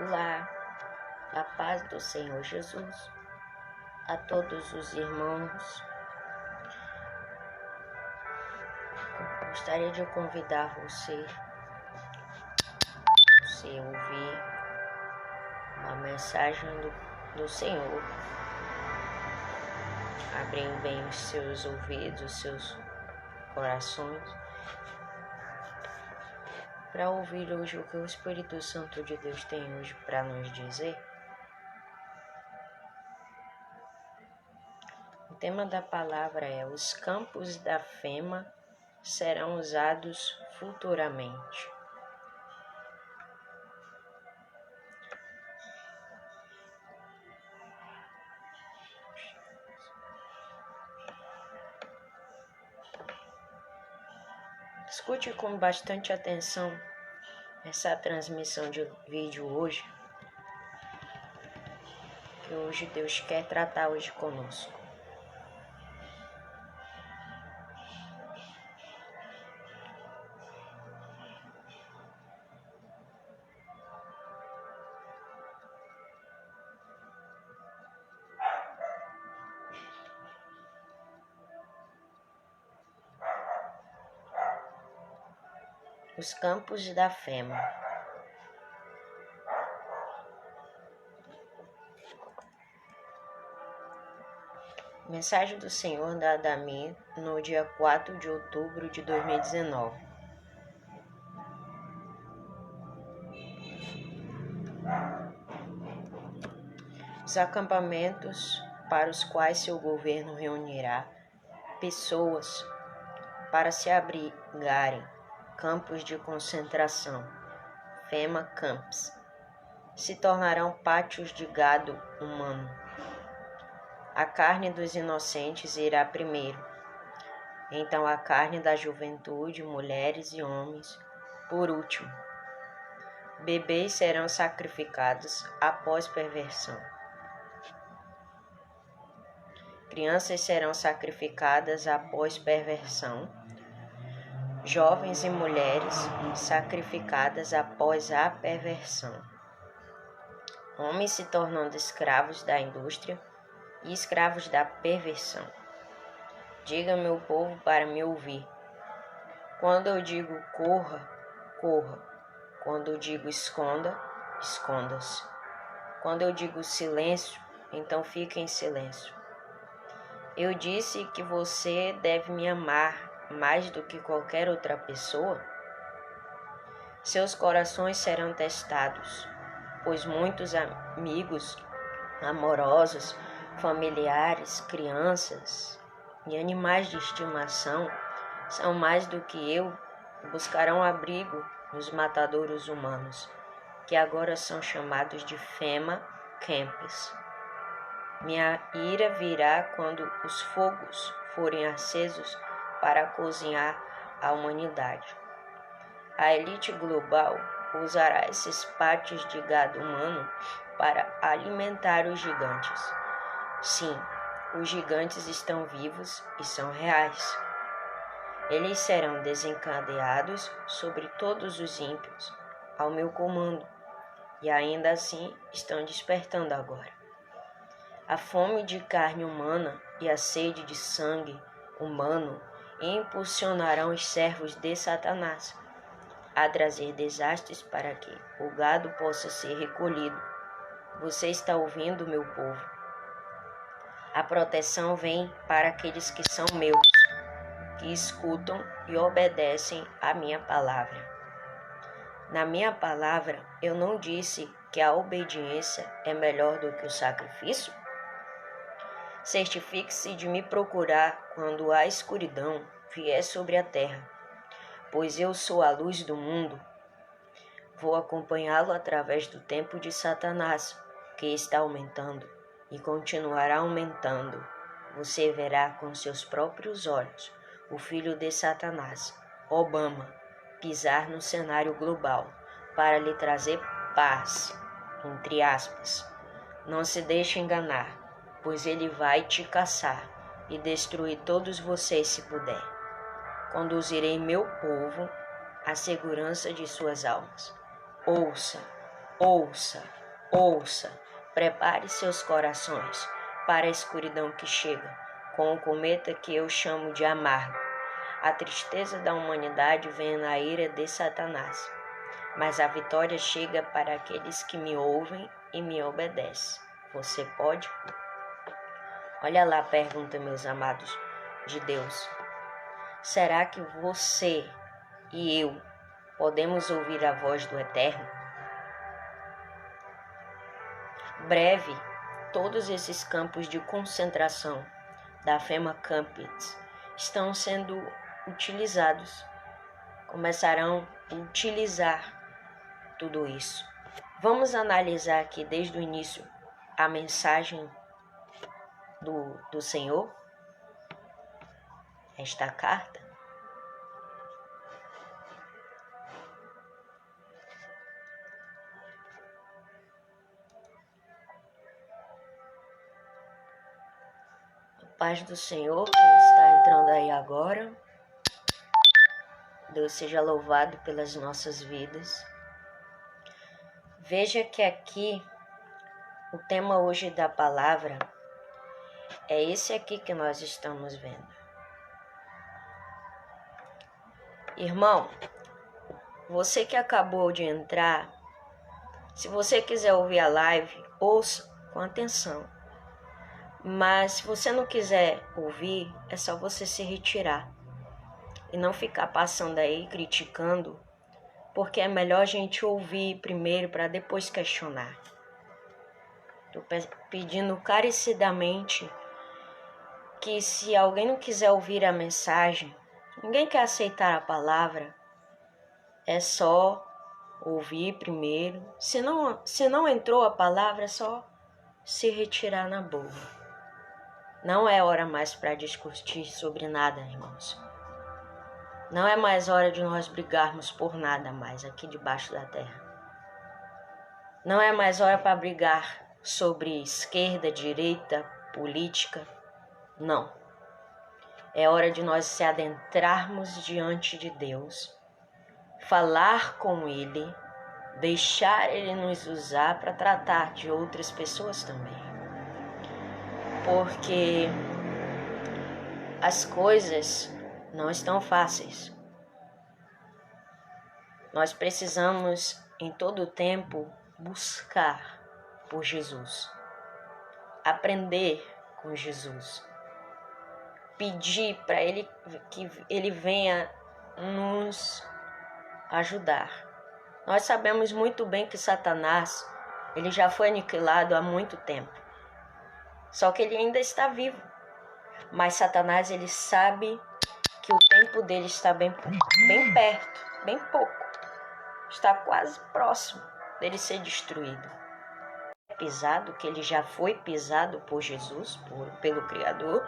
Olá, a paz do Senhor Jesus, a todos os irmãos. Gostaria de convidar você a ouvir a mensagem do Senhor. Abrem bem os seus ouvidos, os seus corações, para ouvir hoje o que o Espírito Santo de Deus tem hoje para nos dizer. O tema da palavra é: os campos da Fema serão usados futuramente. Escute com bastante atenção essa transmissão de vídeo hoje, que hoje Deus quer tratar hoje conosco. Os campos da Fema. Mensagem do Senhor dada a mim no dia 4 de outubro de 2019. Os acampamentos para os quais seu governo reunirá pessoas para se abrigarem, campos de concentração, Fema Camps, se tornarão pátios de gado humano. A carne dos inocentes irá primeiro, então a carne da juventude, mulheres e homens, por último. Bebês serão sacrificados após perversão. Crianças serão sacrificadas após perversão. Jovens e mulheres sacrificadas após a perversão. Homens se tornando escravos da indústria e escravos da perversão. Diga, meu povo, para me ouvir. Quando eu digo corra, corra. Quando eu digo esconda, esconda-se. Quando eu digo silêncio, então fique em silêncio. Eu disse que você deve me amar mais do que qualquer outra pessoa. Seus corações serão testados, pois muitos amigos amorosos, familiares, crianças e animais de estimação são mais do que eu, buscarão abrigo nos matadouros humanos, que agora são chamados de Fema Camps. Minha ira virá quando os fogos forem acesos para cozinhar a humanidade. A elite global usará esses pátios de gado humano para alimentar os gigantes. Sim, os gigantes estão vivos e são reais. Eles serão desencadeados sobre todos os ímpios, ao meu comando, e ainda assim estão despertando agora. A fome de carne humana e a sede de sangue humano impulsionarão os servos de Satanás a trazer desastres para que o gado possa ser recolhido. Você está ouvindo, meu povo? A proteção vem para aqueles que são meus, que escutam e obedecem à minha palavra. Na minha palavra, eu não disse que a obediência é melhor do que o sacrifício? Certifique-se de me procurar quando a escuridão vier sobre a terra, pois eu sou a luz do mundo. Vou acompanhá-lo através do tempo de Satanás, que está aumentando e continuará aumentando. Você verá com seus próprios olhos o filho de Satanás, Obama, pisar no cenário global para lhe trazer paz, entre aspas. Não se deixe enganar, pois ele vai te caçar e destruir todos vocês se puder. Conduzirei meu povo à segurança de suas almas. Ouça, ouça, ouça, prepare seus corações para a escuridão que chega, com o cometa que eu chamo de amargo. A tristeza da humanidade vem na ira de Satanás, mas a vitória chega para aqueles que me ouvem e me obedecem. Você pode? Olha lá a pergunta, meus amados de Deus. Será que você e eu podemos ouvir a voz do Eterno? Breve, todos esses campos de concentração da FEMA Campus estão sendo utilizados. Começarão a utilizar tudo isso. Vamos analisar aqui desde o início a mensagem do Senhor, esta carta. Paz do Senhor, quem está entrando aí agora. Deus seja louvado pelas nossas vidas. Veja que aqui, o tema hoje da palavra é esse aqui que nós estamos vendo. Irmão, você que acabou de entrar, se você quiser ouvir a live, ouça com atenção. Mas se você não quiser ouvir, é só você se retirar e não ficar passando aí criticando, porque é melhor a gente ouvir primeiro para depois questionar. Estou pedindo encarecidamente que se alguém não quiser ouvir a mensagem, ninguém quer aceitar a palavra, é só ouvir primeiro. Se não entrou a palavra, é só se retirar na boa. Não é hora mais para discutir sobre nada, irmãos. Não é mais hora de nós brigarmos por nada mais aqui debaixo da terra. Não é mais hora para brigar sobre esquerda, direita, política. Não. É hora de nós se adentrarmos diante de Deus, falar com Ele, deixar Ele nos usar para tratar de outras pessoas também. Porque as coisas não estão fáceis. Nós precisamos, em todo o tempo, buscar por Jesus, aprender com Jesus, pedir para Ele que Ele venha nos ajudar. Nós sabemos muito bem que Satanás, ele já foi aniquilado há muito tempo. Só que ele ainda está vivo. Mas Satanás, ele sabe que o tempo dele está bem perto, bem pouco. Está quase próximo dele ser destruído. É pisado, que ele já foi pisado por Jesus, pelo Criador,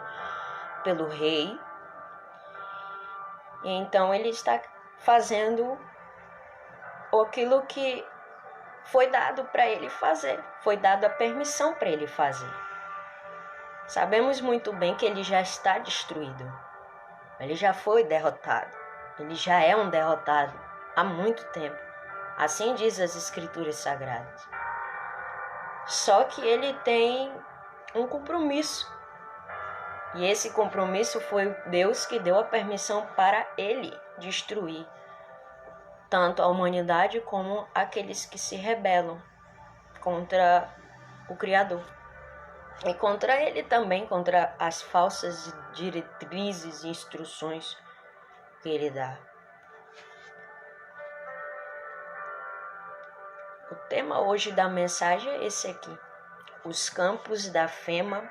pelo Rei. E então ele está fazendo aquilo que foi dado para ele fazer. Foi dado a permissão para ele fazer. Sabemos muito bem que ele já está destruído. Ele já foi derrotado. Ele já é um derrotado há muito tempo. Assim diz as Escrituras Sagradas. Só que ele tem um compromisso. E esse compromisso foi Deus que deu a permissão para ele destruir tanto a humanidade como aqueles que se rebelam contra o Criador. E contra ele também, contra as falsas diretrizes e instruções que ele dá. O tema hoje da mensagem é esse aqui. Os campos da FEMA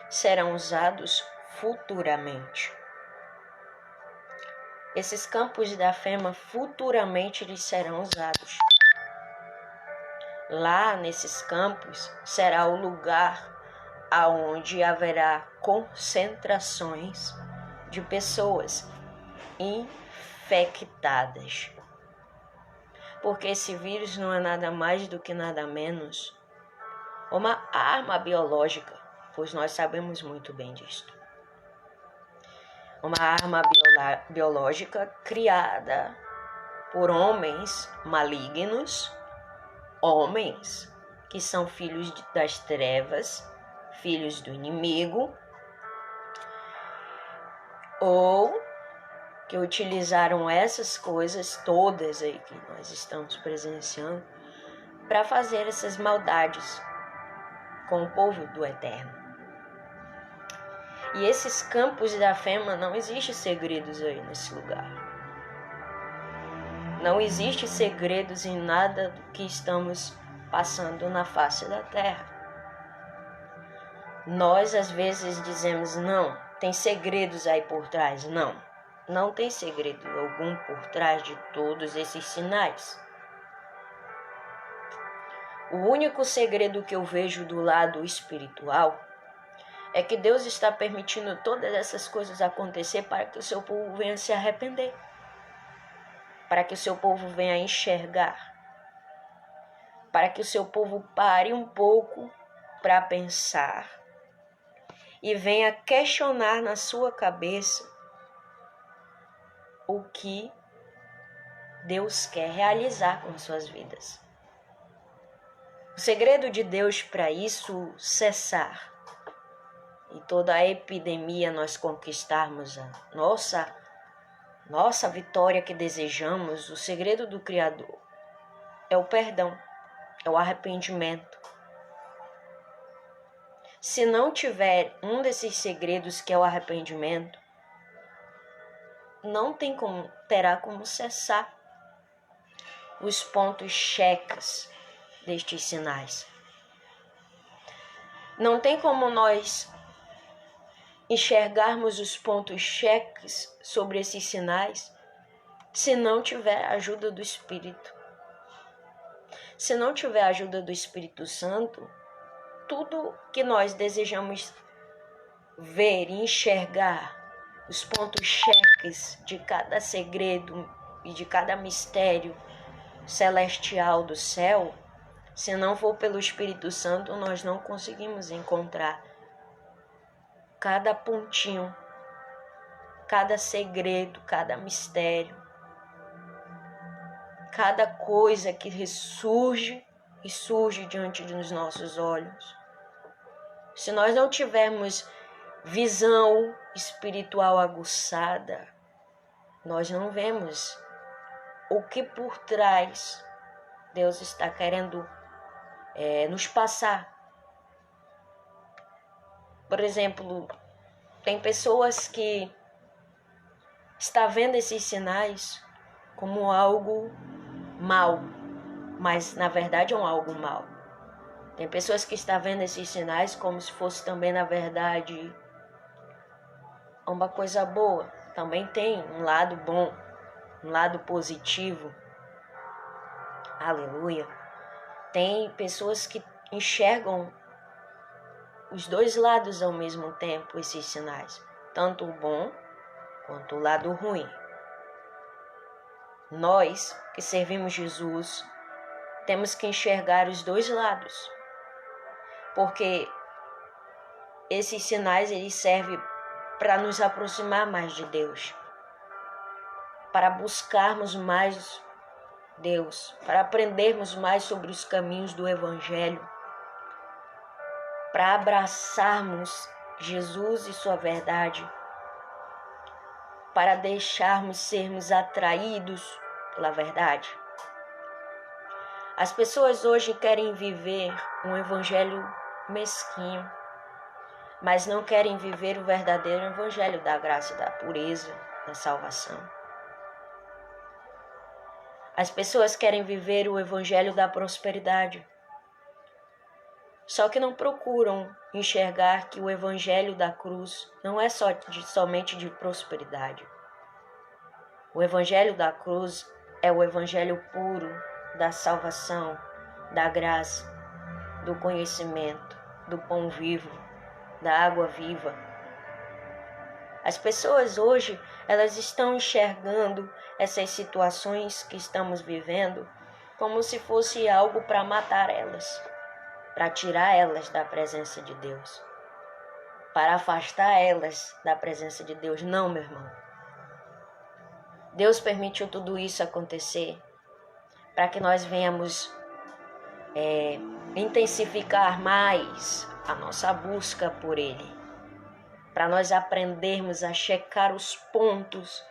serão usados futuramente. Esses campos da FEMA futuramente eles serão usados. Lá nesses campos será o lugar aonde haverá concentrações de pessoas infectadas. Porque esse vírus não é nada mais do que nada menos uma arma biológica, pois nós sabemos muito bem disto. Uma arma biológica criada por homens malignos homens que são filhos das trevas, filhos do inimigo, ou que utilizaram essas coisas todas aí que nós estamos presenciando para fazer essas maldades com o povo do Eterno. E esses campos da fema, não existe segredos aí nesse lugar. Não existe segredos em nada do que estamos passando na face da terra. Nós às vezes dizemos, não, tem segredos aí por trás. Não, não tem segredo algum por trás de todos esses sinais. O único segredo que eu vejo do lado espiritual é que Deus está permitindo todas essas coisas acontecer para que o seu povo venha se arrepender, para que o seu povo venha enxergar, para que o seu povo pare um pouco para pensar e venha questionar na sua cabeça o que Deus quer realizar com suas vidas. O segredo de Deus para isso cessar e toda a epidemia nós conquistarmos a nossa vitória que desejamos, o segredo do Criador é o perdão, é o arrependimento. Se não tiver um desses segredos que é o arrependimento, não terá como cessar os pontos cheques destes sinais. Não tem como nós enxergarmos os pontos cheques sobre esses sinais se não tiver a ajuda do Espírito. Se não tiver a ajuda do Espírito Santo, tudo que nós desejamos ver e enxergar, os pontos cheques de cada segredo e de cada mistério celestial do céu, se não for pelo Espírito Santo, nós não conseguimos encontrar cada pontinho, cada segredo, cada mistério, cada coisa que ressurge e surge diante dos nossos olhos. Se nós não tivermos visão espiritual aguçada, nós não vemos o que por trás Deus está querendo nos passar. Por exemplo, tem pessoas que estão vendo esses sinais como algo mal, mas na verdade é algo mal. Tem pessoas que estão vendo esses sinais como se fosse também, na verdade, uma coisa boa. Também tem um lado bom, um lado positivo. Aleluia. Tem pessoas que enxergam os dois lados ao mesmo tempo, esses sinais. Tanto o bom quanto o lado ruim. Nós que servimos Jesus temos que enxergar os dois lados. Porque esses sinais eles servem para nos aproximar mais de Deus. Para buscarmos mais Deus. Para aprendermos mais sobre os caminhos do Evangelho. Para abraçarmos Jesus e sua verdade. Para deixarmos sermos atraídos pela verdade. As pessoas hoje querem viver um evangelho mesquinho, mas não querem viver o verdadeiro evangelho da graça, da pureza, da salvação. As pessoas querem viver o evangelho da prosperidade, só que não procuram enxergar que o evangelho da cruz não é somente de prosperidade. O evangelho da cruz é o evangelho puro da salvação, da graça, do conhecimento, do pão vivo, da água viva. As pessoas hoje, elas estão enxergando essas situações que estamos vivendo como se fosse algo para matar elas, para tirar elas da presença de Deus, para afastar elas da presença de Deus. Não, meu irmão. Deus permitiu tudo isso acontecer para que nós venhamos intensificar mais a nossa busca por Ele, para nós aprendermos a checar os pontos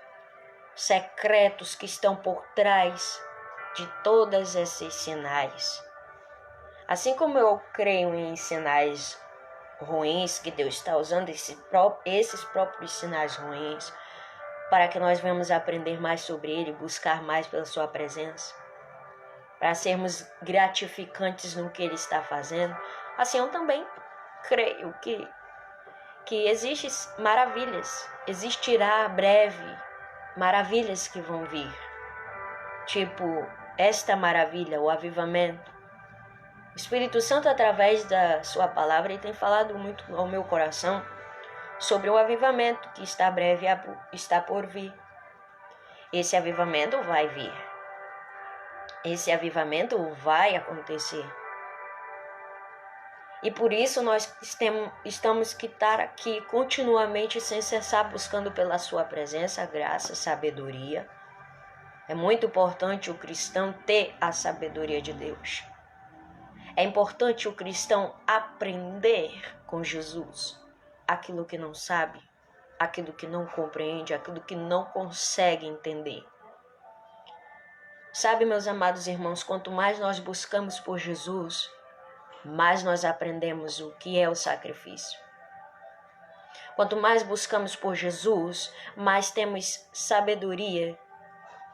secretos que estão por trás de todos esses sinais. Assim como eu creio em sinais ruins, que Deus está usando esses próprios sinais ruins para que nós venhamos aprender mais sobre Ele, buscar mais pela Sua presença, para sermos gratificantes no que Ele está fazendo. Assim eu também creio que existem maravilhas, existirá breve maravilhas que vão vir, tipo esta maravilha, o avivamento. O Espírito Santo, através da sua palavra, ele tem falado muito ao meu coração sobre o avivamento que está breve, está por vir. Esse avivamento vai vir. Esse avivamento vai acontecer. E por isso nós estamos que estar aqui continuamente, sem cessar, buscando pela sua presença, graça, sabedoria. É muito importante o cristão ter a sabedoria de Deus. É importante o cristão aprender com Jesus aquilo que não sabe, aquilo que não compreende, aquilo que não consegue entender. Sabe, meus amados irmãos, quanto mais nós buscamos por Jesus, mais nós aprendemos o que é o sacrifício. Quanto mais buscamos por Jesus, mais temos sabedoria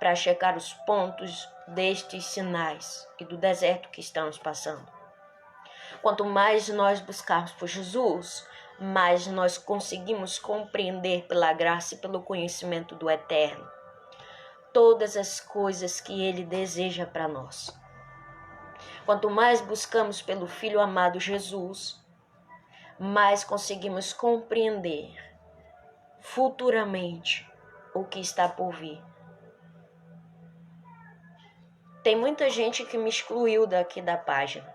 para checar os pontos destes sinais e do deserto que estamos passando. Quanto mais nós buscarmos por Jesus, mais nós conseguimos compreender pela graça e pelo conhecimento do Eterno todas as coisas que Ele deseja para nós. Quanto mais buscamos pelo Filho amado Jesus, mais conseguimos compreender futuramente o que está por vir. Tem muita gente que me excluiu daqui da página,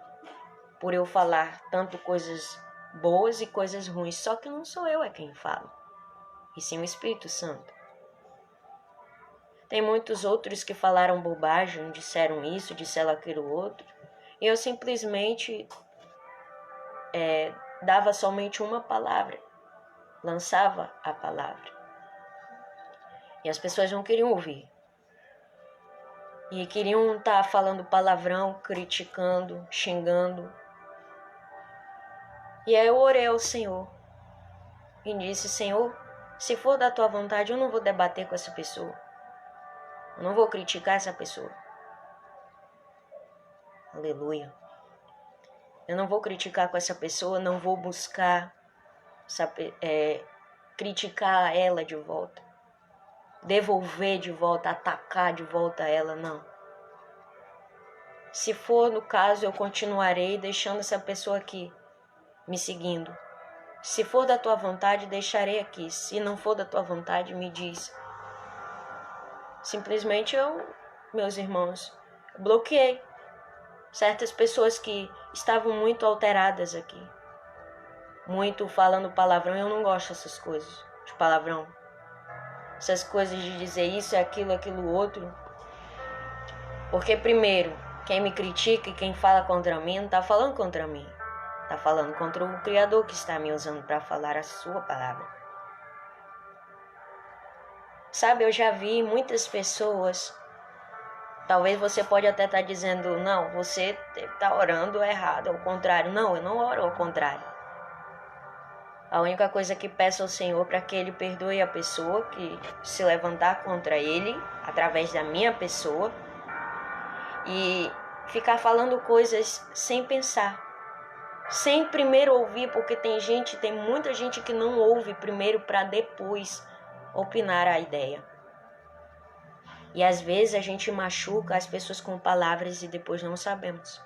por eu falar tanto coisas boas e coisas ruins, só que não sou eu quem fala, e sim o Espírito Santo. Tem muitos outros que falaram bobagem, disseram isso, disseram aquilo outro, e eu simplesmente dava somente uma palavra, lançava a palavra, e as pessoas não queriam ouvir. E queriam estar falando palavrão, criticando, xingando. E aí eu orei ao Senhor e disse: Senhor, se for da tua vontade, eu não vou debater com essa pessoa. Eu não vou criticar essa pessoa. Aleluia. Eu não vou criticar com essa pessoa, não vou buscar criticar ela de volta, devolver de volta, atacar de volta ela, não. Se for no caso, eu continuarei deixando essa pessoa aqui, me seguindo. Se for da tua vontade, deixarei aqui. Se não for da tua vontade, me diz. Simplesmente meus irmãos, bloqueei certas pessoas que estavam muito alteradas aqui. Muito falando palavrão. Eu não gosto dessas coisas de palavrão. Essas coisas de dizer isso, aquilo outro. Porque primeiro, quem me critica e quem fala contra mim não está falando contra mim. Está falando contra o Criador que está me usando para falar a sua palavra. Sabe, eu já vi muitas pessoas, talvez você pode até estar dizendo, não, você está orando errado, ao contrário. Não, eu não oro ao contrário. A única coisa que peço ao Senhor para que Ele perdoe a pessoa que se levantar contra Ele, através da minha pessoa, e ficar falando coisas sem pensar. Sem primeiro ouvir, porque tem muita gente que não ouve primeiro para depois opinar a ideia. E às vezes a gente machuca as pessoas com palavras e depois não sabemos.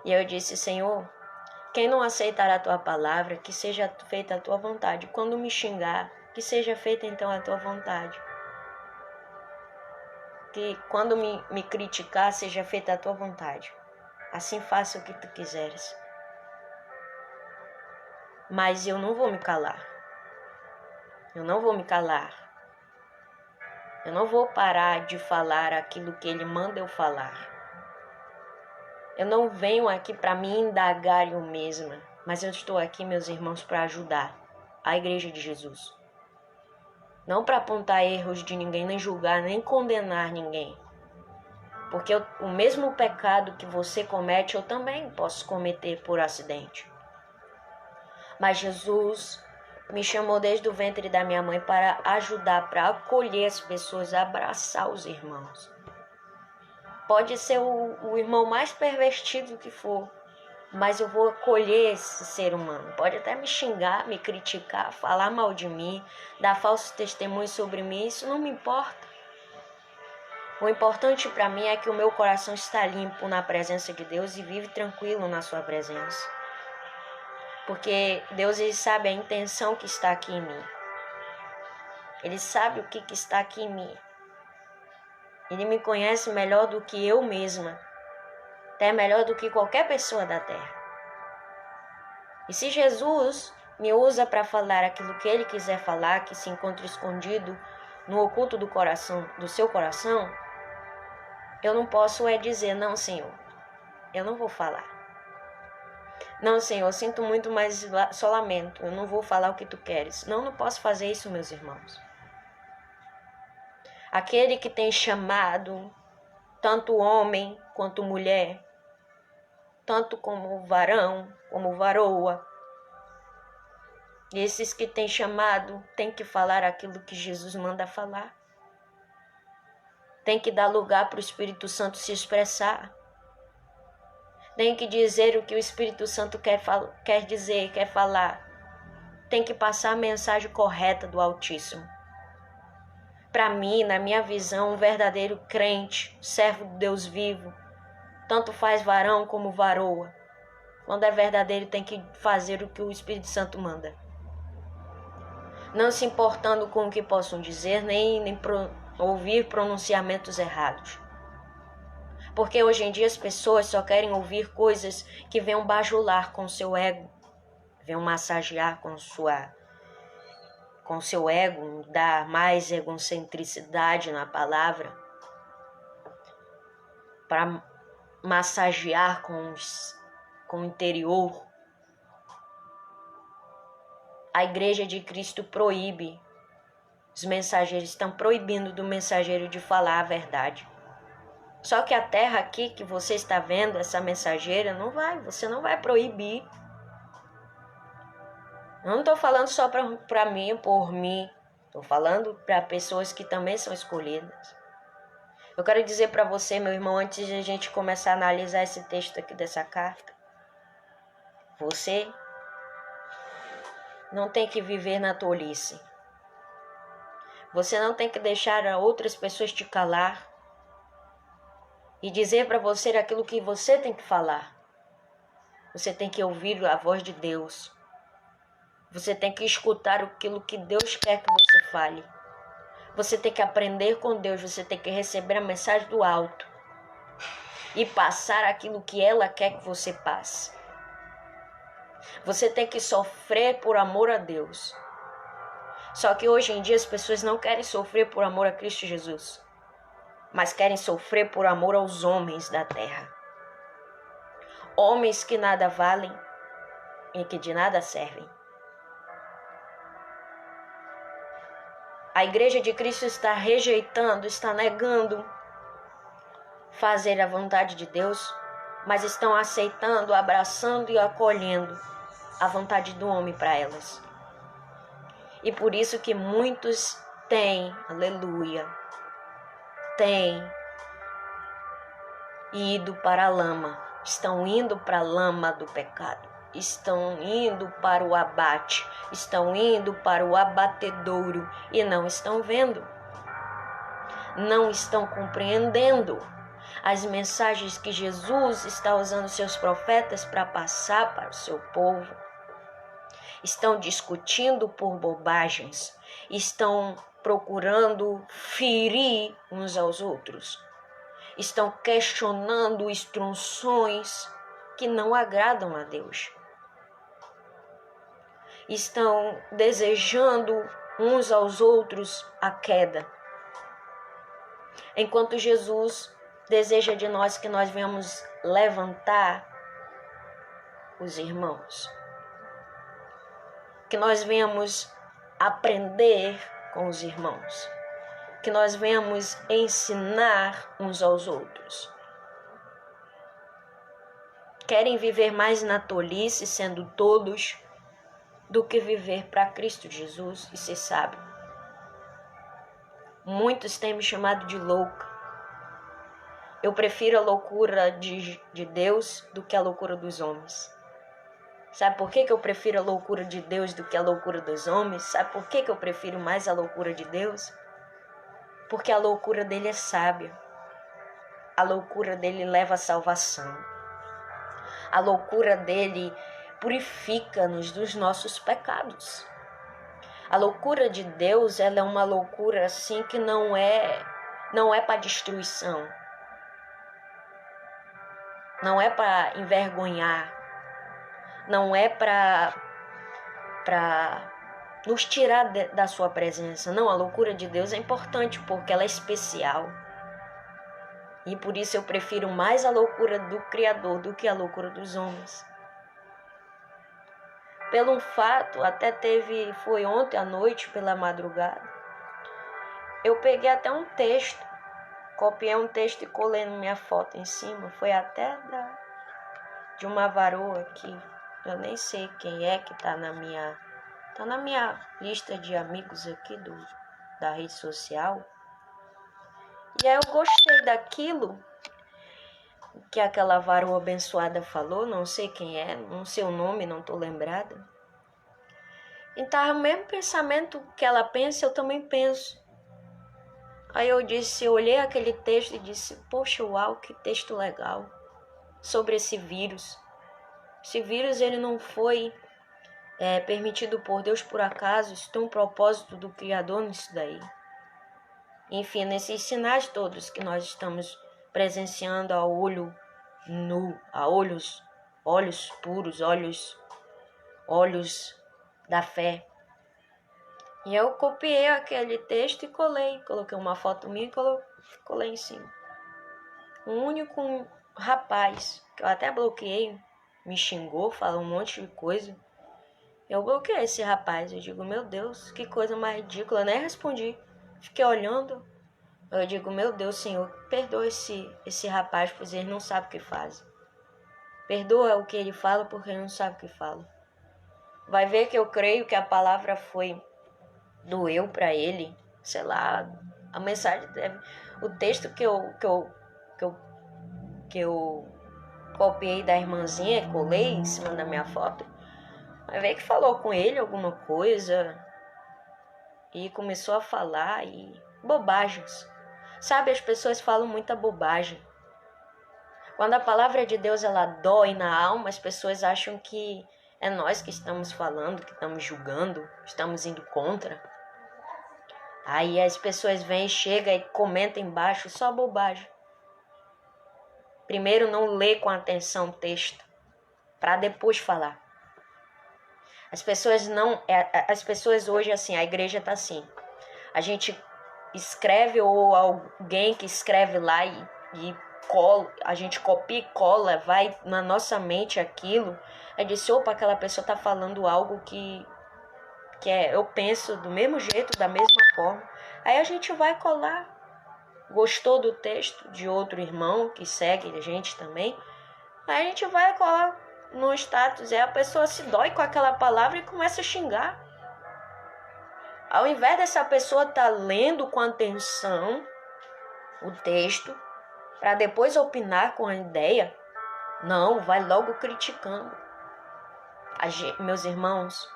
E eu disse: Senhor, quem não aceitar a tua palavra, que seja feita a tua vontade. Quando me xingar, que seja feita então a tua vontade. Que quando me criticar, seja feita a tua vontade. Assim faça o que tu quiseres. Mas eu não vou me calar. Eu não vou me calar. Eu não vou parar de falar aquilo que Ele manda eu falar. Eu não venho aqui para me indagar eu mesma, mas eu estou aqui, meus irmãos, para ajudar a Igreja de Jesus. Não para apontar erros de ninguém, nem julgar, nem condenar ninguém. Porque o mesmo pecado que você comete, eu também posso cometer por acidente. Mas Jesus me chamou desde o ventre da minha mãe para ajudar, para acolher as pessoas, abraçar os irmãos. Pode ser o irmão mais pervertido que for, mas eu vou acolher esse ser humano. Pode até me xingar, me criticar, falar mal de mim, dar falsos testemunhos sobre mim, isso não me importa. O importante para mim é que o meu coração está limpo na presença de Deus e vive tranquilo na sua presença. Porque Deus, ele sabe a intenção que está aqui em mim. Ele sabe o que está aqui em mim. Ele me conhece melhor do que eu mesma. Até melhor do que qualquer pessoa da terra. E se Jesus me usa para falar aquilo que ele quiser falar, que se encontra escondido no oculto do coração, do seu coração, eu não posso dizer, não, Senhor, eu não vou falar. Não, Senhor, eu sinto muito, mas só lamento, eu não vou falar o que tu queres. Não posso fazer isso, meus irmãos. Aquele que tem chamado tanto homem quanto mulher, tanto como varão, como varoa, esses que tem chamado tem que falar aquilo que Jesus manda falar. Tem que dar lugar para o Espírito Santo se expressar. Tem que dizer o que o Espírito Santo quer dizer, quer falar. Tem que passar a mensagem correta do Altíssimo. Para mim, na minha visão, um verdadeiro crente, servo de Deus vivo, tanto faz varão como varoa. Quando é verdadeiro, tem que fazer o que o Espírito Santo manda. Não se importando com o que possam dizer, nem ouvir pronunciamentos errados. Porque hoje em dia as pessoas só querem ouvir coisas que venham bajular com seu ego, venham massagear com seu ego, dar mais egocentricidade na palavra, para massagear com o interior. A Igreja de Cristo proíbe, os mensageiros estão proibindo do mensageiro de falar a verdade. Só que a terra aqui que você está vendo, essa mensageira, você não vai proibir. Eu não estou falando só para mim, por mim. Estou falando para pessoas que também são escolhidas. Eu quero dizer para você, meu irmão, antes de a gente começar a analisar esse texto aqui dessa carta, você não tem que viver na tolice. Você não tem que deixar outras pessoas te calar e dizer para você aquilo que você tem que falar. Você tem que ouvir a voz de Deus. Você tem que escutar aquilo que Deus quer que você fale. Você tem que aprender com Deus. Você tem que receber a mensagem do alto e passar aquilo que ela quer que você passe. Você tem que sofrer por amor a Deus. Só que hoje em dia as pessoas não querem sofrer por amor a Cristo Jesus, mas querem sofrer por amor aos homens da terra. Homens que nada valem e que de nada servem. A Igreja de Cristo está rejeitando, está negando fazer a vontade de Deus, mas estão aceitando, abraçando e acolhendo a vontade do homem para elas. E por isso que muitos têm, aleluia, têm ido para a lama, estão indo para a lama do pecado, estão indo para o abate, estão indo para o abatedouro e não estão vendo, não estão compreendendo as mensagens que Jesus está usando seus profetas para passar para o seu povo. Estão discutindo por bobagens, estão procurando ferir uns aos outros, estão questionando instruções que não agradam a Deus, estão desejando uns aos outros a queda, enquanto Jesus deseja de nós que nós venhamos levantar os irmãos, que nós venhamos aprender com os irmãos, que nós venhamos ensinar uns aos outros. Querem viver mais na tolice, sendo todos, do que viver para Cristo Jesus e ser sábio. Muitos têm me chamado de louca. Eu prefiro a loucura de Deus do que a loucura dos homens. Sabe por que eu prefiro a loucura de Deus do que a loucura dos homens? Sabe por que eu prefiro mais a loucura de Deus? Porque a loucura dele é sábia. A loucura dele leva à salvação. A loucura dele purifica-nos dos nossos pecados. A loucura de Deus, ela é uma loucura assim que não é para destruição. Não é para envergonhar. Não é para nos tirar da sua presença. Não, a loucura de Deus é importante porque ela é especial. E por isso eu prefiro mais a loucura do Criador do que a loucura dos homens. Pelo um fato, até foi ontem à noite, pela madrugada, eu peguei até um texto, copiei um texto e colei na minha foto em cima. Foi até de uma varoa que eu nem sei quem é que tá na minha lista de amigos aqui da rede social. E aí eu gostei daquilo que aquela varoa abençoada falou, não sei quem é, não sei o nome, não estou lembrada. Então, o mesmo pensamento que ela pensa, eu também penso. Aí eu olhei aquele texto e disse, poxa, uau, que texto legal, sobre esse vírus. Esse vírus, ele não foi permitido por Deus por acaso, isso tem um propósito do Criador nisso daí. Enfim, nesses sinais todos que nós estamos presenciando a olho nu, a olhos puros, olhos da fé. E eu copiei aquele texto e coloquei uma foto minha e colei em cima. Um único rapaz, que eu até bloqueei, me xingou, falou um monte de coisa. Eu bloqueei esse rapaz, eu digo, meu Deus, que coisa mais ridícula, eu nem respondi. Fiquei olhando, eu digo, meu Deus, Senhor, perdoa esse rapaz, pois ele não sabe o que faz. Perdoa o que ele fala, porque ele não sabe o que fala. Vai ver que eu creio que a palavra doeu para ele, sei lá, a mensagem, o texto que eu copiei da irmãzinha, colei em cima da minha foto, vai ver que falou com ele alguma coisa e começou a falar e bobagens. Sabe, as pessoas falam muita bobagem. Quando a palavra de Deus ela dói na alma, as pessoas acham que é nós que estamos falando, que estamos julgando, estamos indo contra. Aí as pessoas vêm, chegam e comentam embaixo só bobagem. Primeiro não lê com atenção o texto, para depois falar. As pessoas hoje, assim, a igreja está assim. A gente escreve, ou alguém que escreve lá e cola, a gente copia e cola, vai na nossa mente aquilo. Aí diz, opa, aquela pessoa está falando algo que eu penso do mesmo jeito, da mesma forma. Aí a gente vai colar. Gostou do texto de outro irmão que segue a gente também? Aí a gente vai colar no status. Aí a pessoa se dói com aquela palavra e começa a xingar. Ao invés dessa pessoa estar lendo com atenção o texto, para depois opinar com a ideia, não, vai logo criticando. Meus irmãos,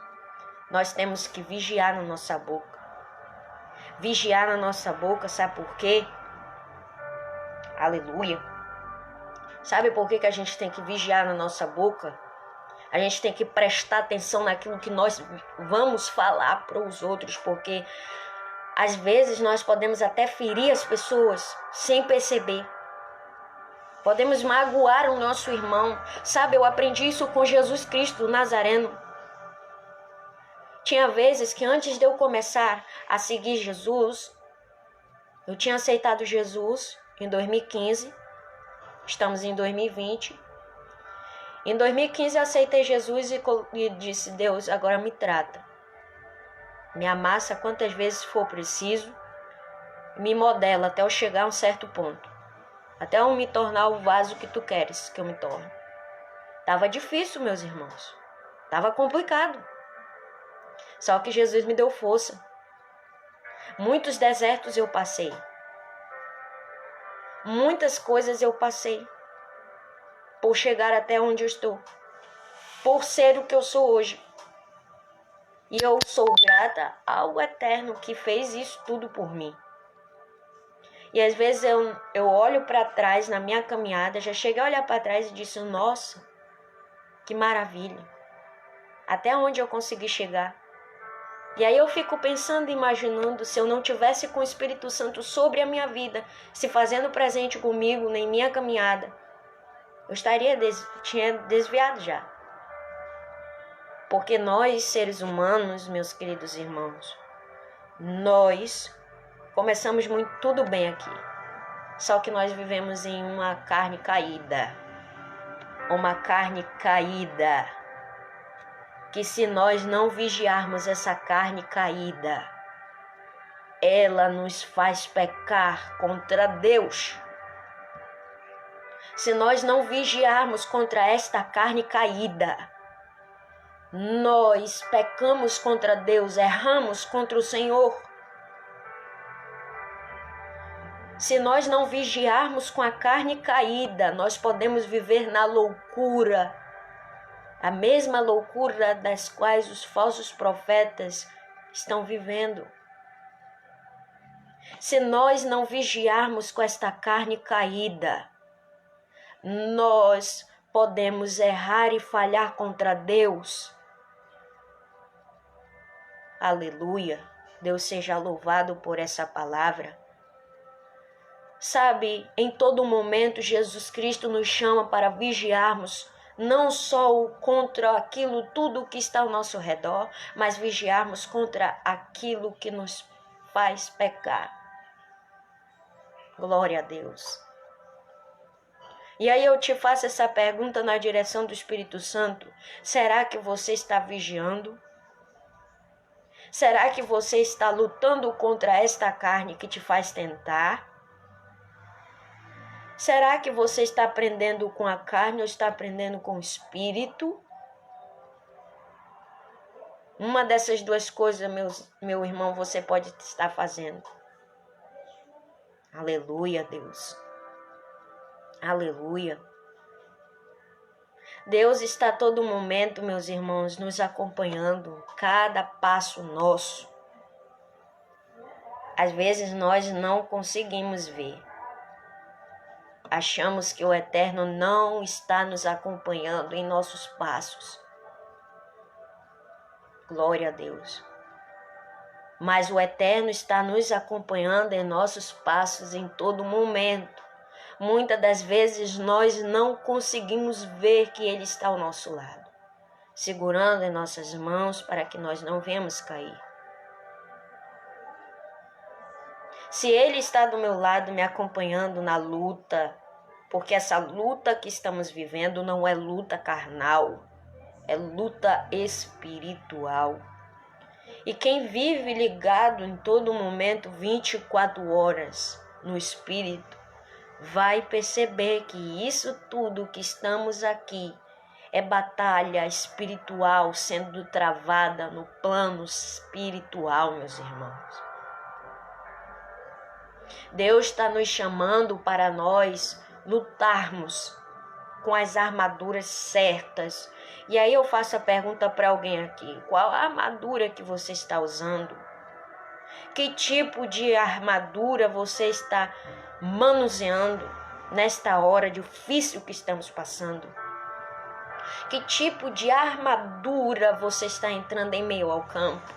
nós temos que vigiar na nossa boca. Vigiar na nossa boca, sabe por quê? Aleluia. Sabe por que a gente tem que vigiar na nossa boca? A gente tem que prestar atenção naquilo que nós vamos falar para os outros, porque às vezes nós podemos até ferir as pessoas sem perceber. Podemos magoar o nosso irmão. Sabe, eu aprendi isso com Jesus Cristo, o Nazareno. Tinha vezes que antes de eu começar a seguir Jesus, eu tinha aceitado Jesus em 2015, Estamos em 2020. Em 2015 eu aceitei Jesus e disse: Deus, agora me trata. Me amassa quantas vezes for preciso. Me modela até eu chegar a um certo ponto. Até eu me tornar o vaso que tu queres que eu me torne. Tava difícil, meus irmãos. Tava complicado. Só que Jesus me deu força. Muitos desertos eu passei. Muitas coisas eu passei. Por chegar até onde eu estou. Por ser o que eu sou hoje. E eu sou grata ao Eterno que fez isso tudo por mim. E às vezes eu olho para trás na minha caminhada, já cheguei a olhar para trás e disse: nossa, que maravilha. Até onde eu consegui chegar. E aí eu fico pensando e imaginando, se eu não tivesse com o Espírito Santo sobre a minha vida, se fazendo presente comigo em minha caminhada, eu tinha desviado já. Porque nós, seres humanos, meus queridos irmãos, nós começamos tudo bem aqui. Só que nós vivemos em uma carne caída. Uma carne caída. Que se nós não vigiarmos essa carne caída, ela nos faz pecar contra Deus. Se nós não vigiarmos contra esta carne caída, nós pecamos contra Deus, erramos contra o Senhor. Se nós não vigiarmos com a carne caída, nós podemos viver na loucura, a mesma loucura das quais os falsos profetas estão vivendo. Se nós não vigiarmos com esta carne caída, nós podemos errar e falhar contra Deus. Aleluia! Deus seja louvado por essa palavra. Sabe, em todo momento Jesus Cristo nos chama para vigiarmos não só contra aquilo tudo que está ao nosso redor, mas vigiarmos contra aquilo que nos faz pecar. Glória a Deus. E aí eu te faço essa pergunta na direção do Espírito Santo. Será que você está vigiando? Será que você está lutando contra esta carne que te faz tentar? Será que você está aprendendo com a carne ou está aprendendo com o Espírito? Uma dessas duas coisas, meu irmão, você pode estar fazendo. Aleluia, Deus. Aleluia. Deus está a todo momento, meus irmãos, nos acompanhando, cada passo nosso. Às vezes nós não conseguimos ver. Achamos que o Eterno não está nos acompanhando em nossos passos. Glória a Deus. Mas o Eterno está nos acompanhando em nossos passos em todo momento. Muitas das vezes nós não conseguimos ver que Ele está ao nosso lado, segurando em nossas mãos para que nós não venhamos cair. Se Ele está do meu lado me acompanhando na luta, porque essa luta que estamos vivendo não é luta carnal, é luta espiritual. E quem vive ligado em todo momento, 24 horas no Espírito, vai perceber que isso tudo que estamos aqui é batalha espiritual sendo travada no plano espiritual, meus irmãos. Deus está nos chamando para nós lutarmos com as armaduras certas. E aí eu faço a pergunta para alguém aqui: qual a armadura que você está usando? Que tipo de armadura você está manuseando nesta hora difícil que estamos passando? Que tipo de armadura você está entrando em meio ao campo?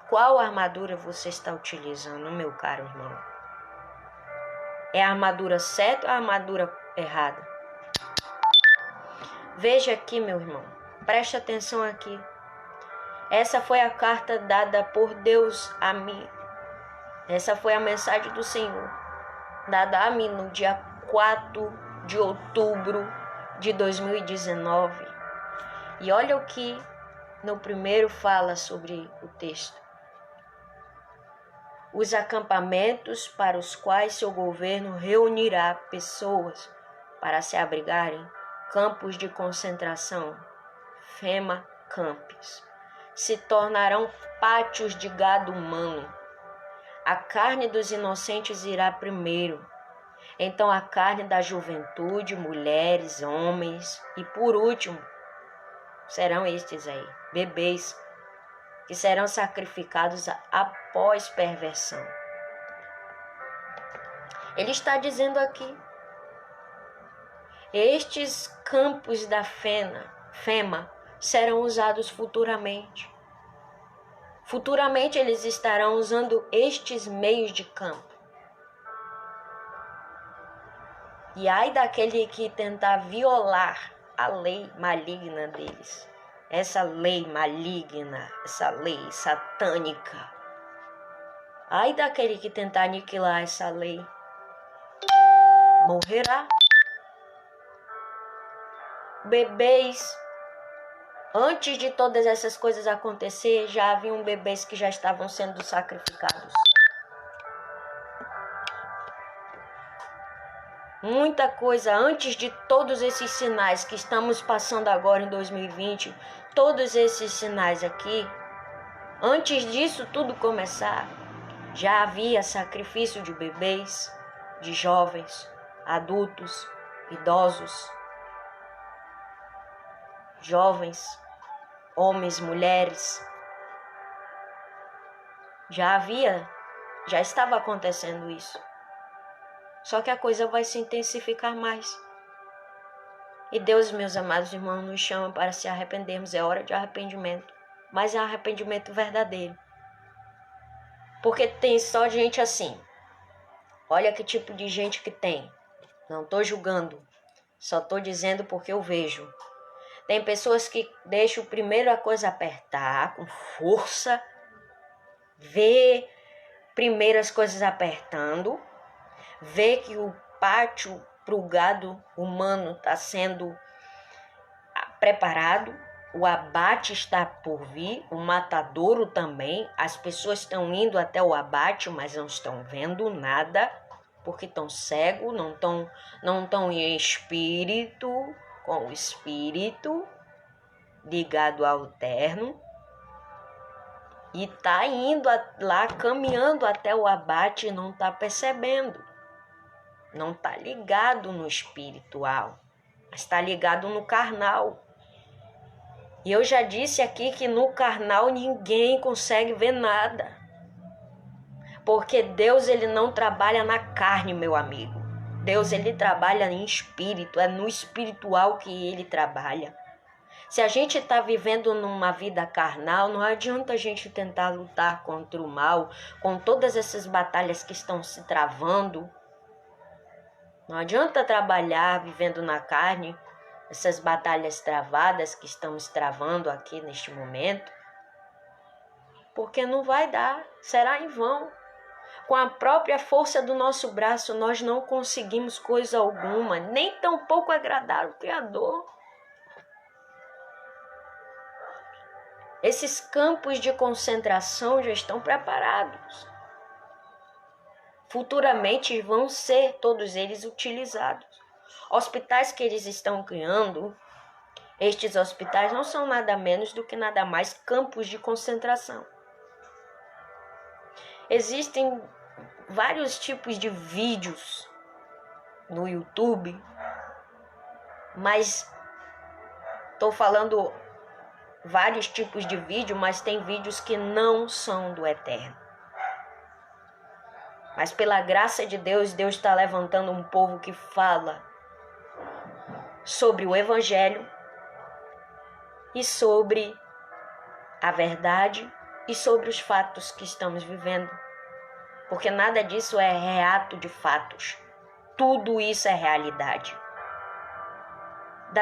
Qual armadura você está utilizando, meu caro irmão? É a armadura certa ou a armadura errada? Veja aqui, meu irmão. Preste atenção aqui. Essa foi a carta dada por Deus a mim. Essa foi a mensagem do Senhor, dada a mim no dia 4 de outubro de 2019. E olha o que no primeiro fala sobre o texto. Os acampamentos para os quais seu governo reunirá pessoas para se abrigarem, campos de concentração, FEMA Campos, se tornarão pátios de gado humano. A carne dos inocentes irá primeiro, então a carne da juventude, mulheres, homens, e por último, serão estes aí, bebês, que serão sacrificados após perversão. Ele está dizendo aqui, estes campos da FEMA serão usados futuramente. Futuramente eles estarão usando estes meios de campo. E ai daquele que tentar violar a lei maligna deles. Essa lei maligna, essa lei satânica. Ai daquele que tentar aniquilar essa lei. Morrerá. Bebês. Antes de todas essas coisas acontecer, já haviam bebês que já estavam sendo sacrificados. Muita coisa antes de todos esses sinais que estamos passando agora em 2020, todos esses sinais aqui, antes disso tudo começar, já havia sacrifício de bebês, de jovens, adultos, idosos, jovens, homens, mulheres. Já estava acontecendo isso. Só que a coisa vai se intensificar mais. E Deus, meus amados irmãos, nos chama para se arrependermos. É hora de arrependimento. Mas é arrependimento verdadeiro. Porque tem só gente assim. Olha que tipo de gente que tem. Não estou julgando. Só estou dizendo porque eu vejo. Tem pessoas que deixam primeiro a coisa apertar com força. Vê primeiro as coisas apertando. Vê que o pátio para o gado humano está sendo preparado, o abate está por vir, o matadouro também. As pessoas estão indo até o abate, mas não estão vendo nada, porque estão cegos, não estão em espírito, com o espírito ligado ao eterno. E está indo lá, caminhando até o abate e não está percebendo. Não está ligado no espiritual, mas está ligado no carnal. E eu já disse aqui que no carnal ninguém consegue ver nada. Porque Deus, ele não trabalha na carne, meu amigo. Deus, ele trabalha em espírito, é no espiritual que ele trabalha. Se a gente está vivendo numa vida carnal, não adianta a gente tentar lutar contra o mal, com todas essas batalhas que estão se travando. Não adianta trabalhar vivendo na carne, essas batalhas travadas que estamos travando aqui neste momento, porque não vai dar, será em vão. Com a própria força do nosso braço, nós não conseguimos coisa alguma, nem tampouco agradar o Criador. Esses campos de concentração já estão preparados. Futuramente vão ser todos eles utilizados. Hospitais que eles estão criando, estes hospitais não são nada menos do que nada mais campos de concentração. Existem vários tipos de vídeos no YouTube, mas estou falando vários tipos de vídeo, mas tem vídeos que não são do eterno. Mas pela graça de Deus, Deus está levantando um povo que fala sobre o Evangelho e sobre a verdade e sobre os fatos que estamos vivendo. Porque nada disso é reato de fatos. Tudo isso é realidade.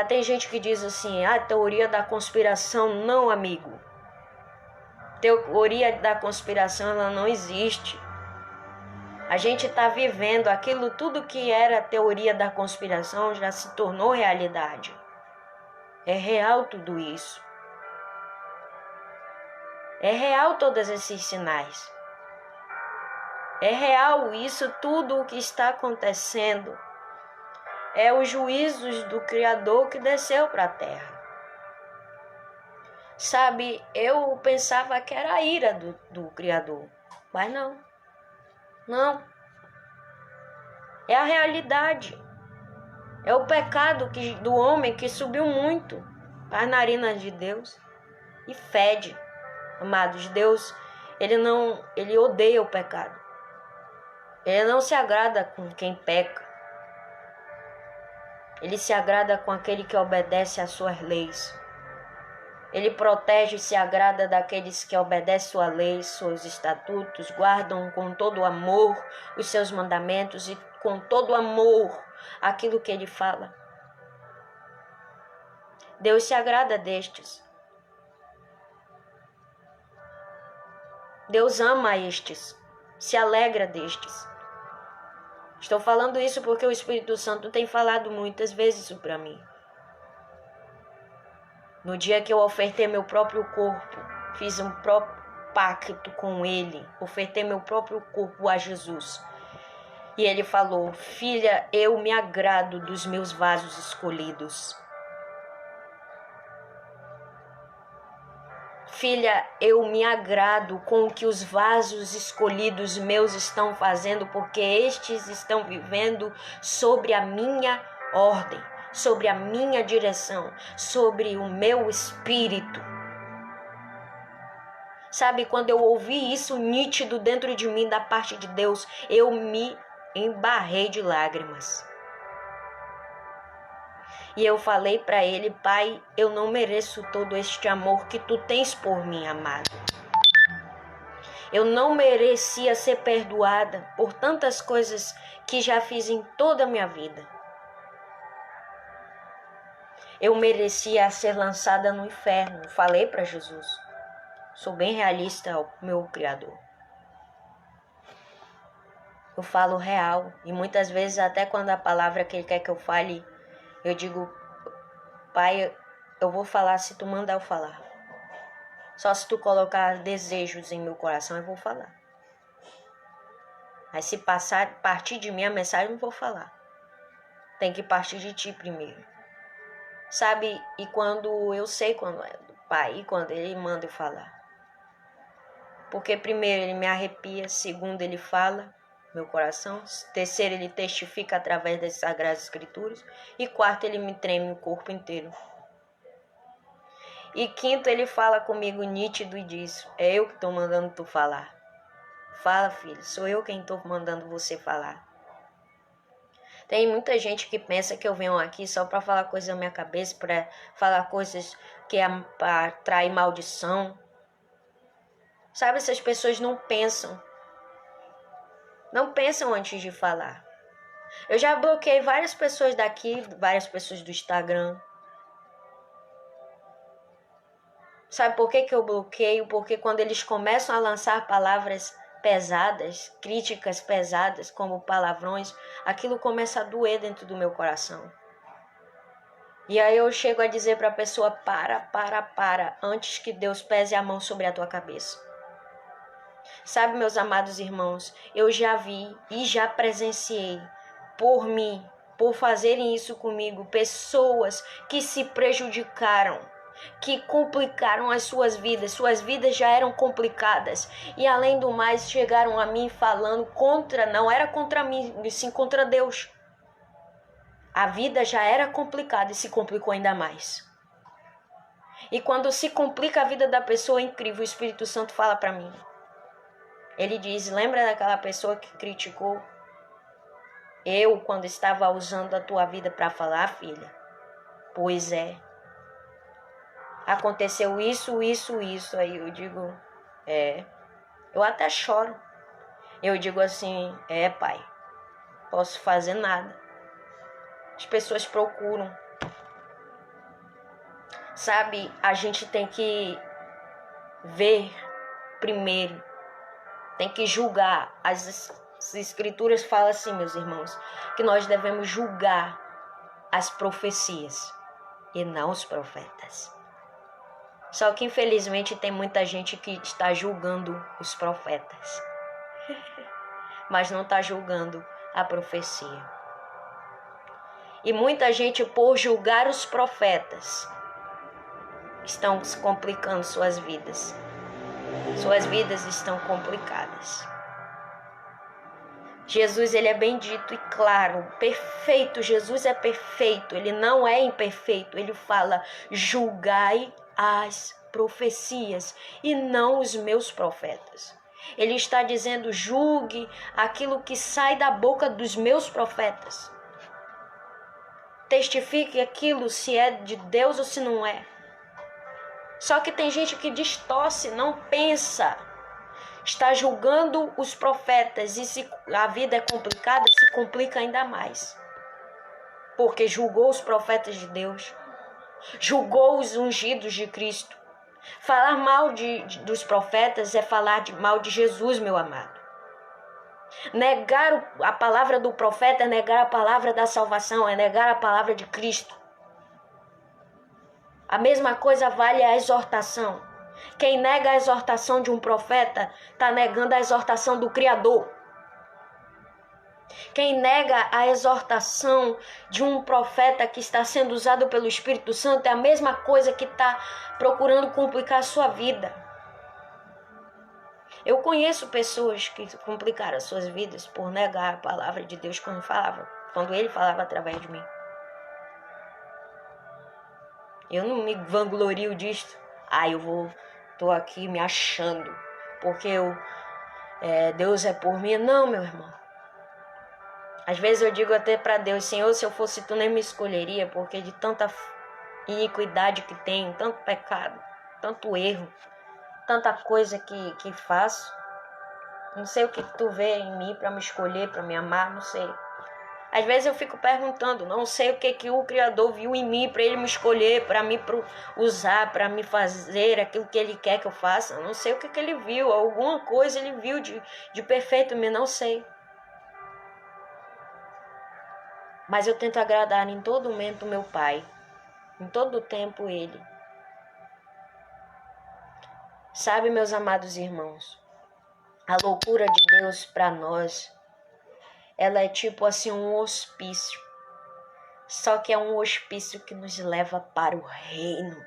Tem gente que diz assim, teoria da conspiração. Não, amigo. Teoria da conspiração, ela não existe. A gente está vivendo aquilo, tudo que era teoria da conspiração já se tornou realidade. É real tudo isso. É real todos esses sinais. É real isso tudo o que está acontecendo. É os juízos do Criador que desceu para a terra. Sabe, eu pensava que era a ira do Criador. Mas não. Não. É a realidade. É o pecado do homem que subiu muito para as narinas de Deus e fede. Amados, Deus, ele odeia o pecado. Ele não se agrada com quem peca. Ele se agrada com aquele que obedece às suas leis. Ele protege e se agrada daqueles que obedecem sua lei, seus estatutos, guardam com todo amor os seus mandamentos e com todo amor aquilo que ele fala. Deus se agrada destes. Deus ama estes, se alegra destes. Estou falando isso porque o Espírito Santo tem falado muitas vezes isso para mim. No dia que eu ofertei meu próprio corpo, fiz um próprio pacto com Ele, ofertei meu próprio corpo a Jesus. E Ele falou: filha, eu me agrado dos meus vasos escolhidos. Filha, eu me agrado com o que os vasos escolhidos meus estão fazendo, porque estes estão vivendo sobre a minha ordem, sobre a minha direção, sobre o meu espírito. Sabe, quando eu ouvi isso nítido dentro de mim da parte de Deus, eu me embarrei de lágrimas. E eu falei para ele: Pai, eu não mereço todo este amor que tu tens por mim, amado. Eu não merecia ser perdoada por tantas coisas que já fiz em toda a minha vida. Eu merecia ser lançada no inferno. Falei para Jesus. Sou bem realista ao meu Criador. Eu falo real. E muitas vezes, até quando a palavra que Ele quer que eu fale, eu digo: Pai, eu vou falar se tu mandar eu falar. Só se tu colocar desejos em meu coração, eu vou falar. Mas se partir de mim a mensagem, eu não vou falar. Tem que partir de ti primeiro. Sabe? E quando eu sei quando é do Pai, e quando Ele manda eu falar. Porque primeiro Ele me arrepia, segundo Ele fala meu coração, terceiro Ele testifica através das Sagradas Escrituras, e quarto Ele me treme o corpo inteiro. E quinto, Ele fala comigo nítido e diz: é eu que estou mandando tu falar. Fala, filho, sou eu quem estou mandando você falar. Tem muita gente que pensa que eu venho aqui só para falar coisas na minha cabeça, para falar coisas que é para atrair maldição. Sabe, essas pessoas não pensam. Não pensam antes de falar. Eu já bloqueei várias pessoas daqui, várias pessoas do Instagram. Sabe por que eu bloqueio? Porque quando eles começam a lançar palavras pesadas, críticas pesadas, como palavrões, aquilo começa a doer dentro do meu coração. E aí eu chego a dizer para a pessoa: para, antes que Deus pese a mão sobre a tua cabeça. Sabe, meus amados irmãos, eu já vi e já presenciei por mim, por fazerem isso comigo, pessoas que se prejudicaram, que complicaram as suas vidas já eram complicadas, e além do mais chegaram a mim falando não era contra mim, e sim contra Deus. A vida já era complicada e se complicou ainda mais. E quando se complica a vida da pessoa, é incrível, o Espírito Santo fala para mim. Ele diz: lembra daquela pessoa que criticou? Eu, quando estava usando a tua vida para falar, filha? Pois é. Aconteceu isso. Aí eu digo: é. Eu até choro. Eu digo assim: é, pai, posso fazer nada. As pessoas procuram. Sabe, a gente tem que ver primeiro. Tem que julgar as As Escrituras falam assim, meus irmãos, que nós devemos julgar as profecias e não os profetas. Só que infelizmente tem muita gente que está julgando os profetas, mas não está julgando a profecia. E muita gente, por julgar os profetas, estão se complicando suas vidas. Suas vidas estão complicadas. Jesus, ele é bendito e claro, perfeito. Jesus é perfeito, ele não é imperfeito. Ele fala, julgai as profecias e não os meus profetas. Ele está dizendo, julgue aquilo que sai da boca dos meus profetas. Testifique aquilo se é de Deus ou se não é. Só que tem gente que distorce, não pensa. Está julgando os profetas e se a vida é complicada, se complica ainda mais. Porque julgou os profetas de Deus, julgou os ungidos de Cristo. Falar mal dos profetas é falar mal de Jesus, meu amado. Negar a palavra do profeta é negar a palavra da salvação, é negar a palavra de Cristo. A mesma coisa vale a exortação. Quem nega a exortação de um profeta está negando a exortação do Criador. Quem nega a exortação de um profeta que está sendo usado pelo Espírito Santo é a mesma coisa que está procurando complicar a sua vida. Eu conheço pessoas que complicaram as suas vidas por negar a palavra de Deus quando ele falava através de mim. Eu não me vanglorio disto. Tô aqui me achando, porque Deus é por mim. Não, meu irmão. Às vezes eu digo até para Deus, Senhor, se eu fosse tu nem me escolheria, porque de tanta iniquidade que tenho, tanto pecado, tanto erro, tanta coisa que faço. Não sei o que tu vê em mim para me escolher, para me amar, não sei. Às vezes eu fico perguntando, não sei o que o Criador viu em mim para ele me escolher, para me usar, para me fazer aquilo que ele quer que eu faça. Não sei o que ele viu, alguma coisa ele viu de perfeito, mas não sei. Mas eu tento agradar em todo momento meu Pai, em todo tempo Ele. Sabe, meus amados irmãos, a loucura de Deus para nós, ela é tipo assim um hospício. Só que é um hospício que nos leva para o reino.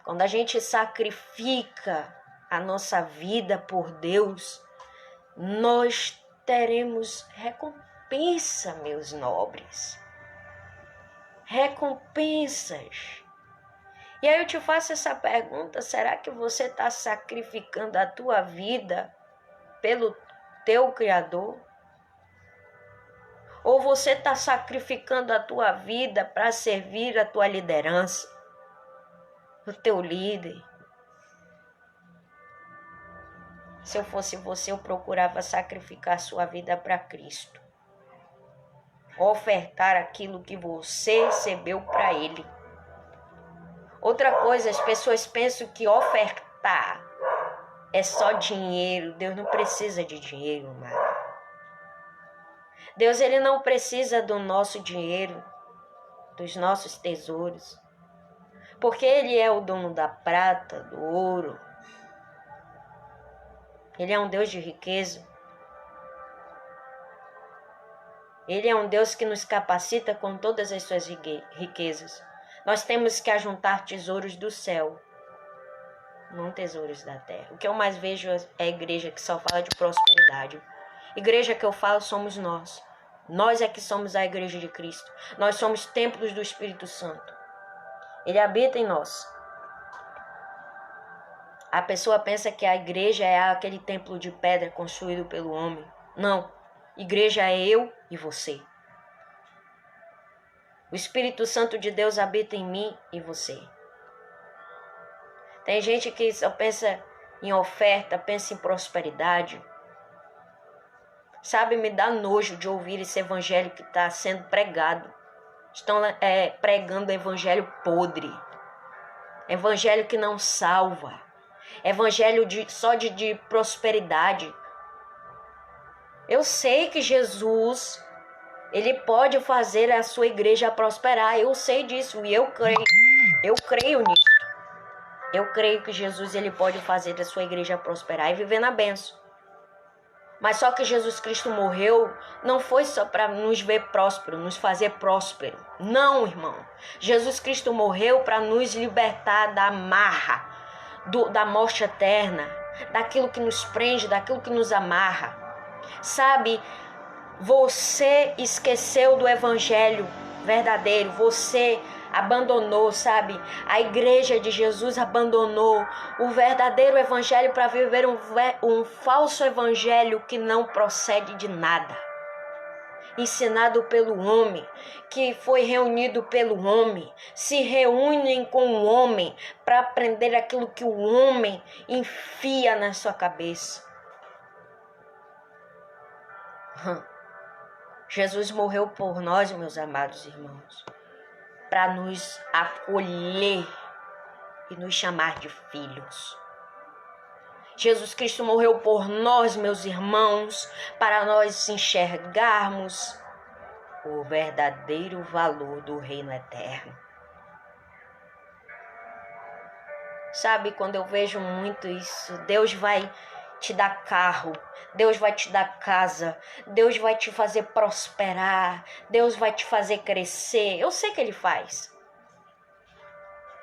Quando a gente sacrifica a nossa vida por Deus, nós teremos recompensa, meus nobres. Recompensas. E aí eu te faço essa pergunta, será que você está sacrificando a tua vida pelo teu Criador? Ou você está sacrificando a tua vida para servir a tua liderança, o teu líder? Se eu fosse você, eu procurava sacrificar a sua vida para Cristo. Ofertar aquilo que você recebeu para Ele. Outra coisa, as pessoas pensam que ofertar é só dinheiro. Deus não precisa de dinheiro, amado. Deus, ele não precisa do nosso dinheiro, dos nossos tesouros. Porque Ele é o dono da prata, do ouro. Ele é um Deus de riqueza. Ele é um Deus que nos capacita com todas as suas riquezas. Nós temos que ajuntar tesouros do céu, não tesouros da terra. O que eu mais vejo é a igreja que só fala de prosperidade. Igreja que eu falo somos nós. Nós é que somos a igreja de Cristo. Nós somos templos do Espírito Santo. Ele habita em nós. A pessoa pensa que a igreja é aquele templo de pedra construído pelo homem. Não. Igreja é eu e você. O Espírito Santo de Deus habita em mim e você. Tem gente que só pensa em oferta, pensa em prosperidade. Sabe, me dá nojo de ouvir esse evangelho que está sendo pregado. Estão pregando evangelho podre. Evangelho que não salva. evangelho só de prosperidade. Eu sei que Jesus, ele pode fazer a sua igreja prosperar. Eu sei disso e eu creio nisso. Eu creio que Jesus, ele pode fazer a sua igreja prosperar e viver na bênção. Mas só que Jesus Cristo morreu não foi só para nos ver próspero, nos fazer próspero. Não, irmão. Jesus Cristo morreu para nos libertar da amarra, da morte eterna, daquilo que nos prende, daquilo que nos amarra. Sabe, você esqueceu do evangelho verdadeiro, você abandonou, sabe? A igreja de Jesus abandonou o verdadeiro evangelho para viver um falso evangelho que não procede de nada. Ensinado pelo homem, que foi reunido pelo homem, se reúnem com o homem para aprender aquilo que o homem enfia na sua cabeça. Jesus morreu por nós, meus amados irmãos, para nos acolher e nos chamar de filhos. Jesus Cristo morreu por nós, meus irmãos, para nós enxergarmos o verdadeiro valor do reino eterno. Sabe, quando eu vejo muito isso, Deus vai te dar carro, Deus vai te dar casa, Deus vai te fazer prosperar, Deus vai te fazer crescer. Eu sei que Ele faz.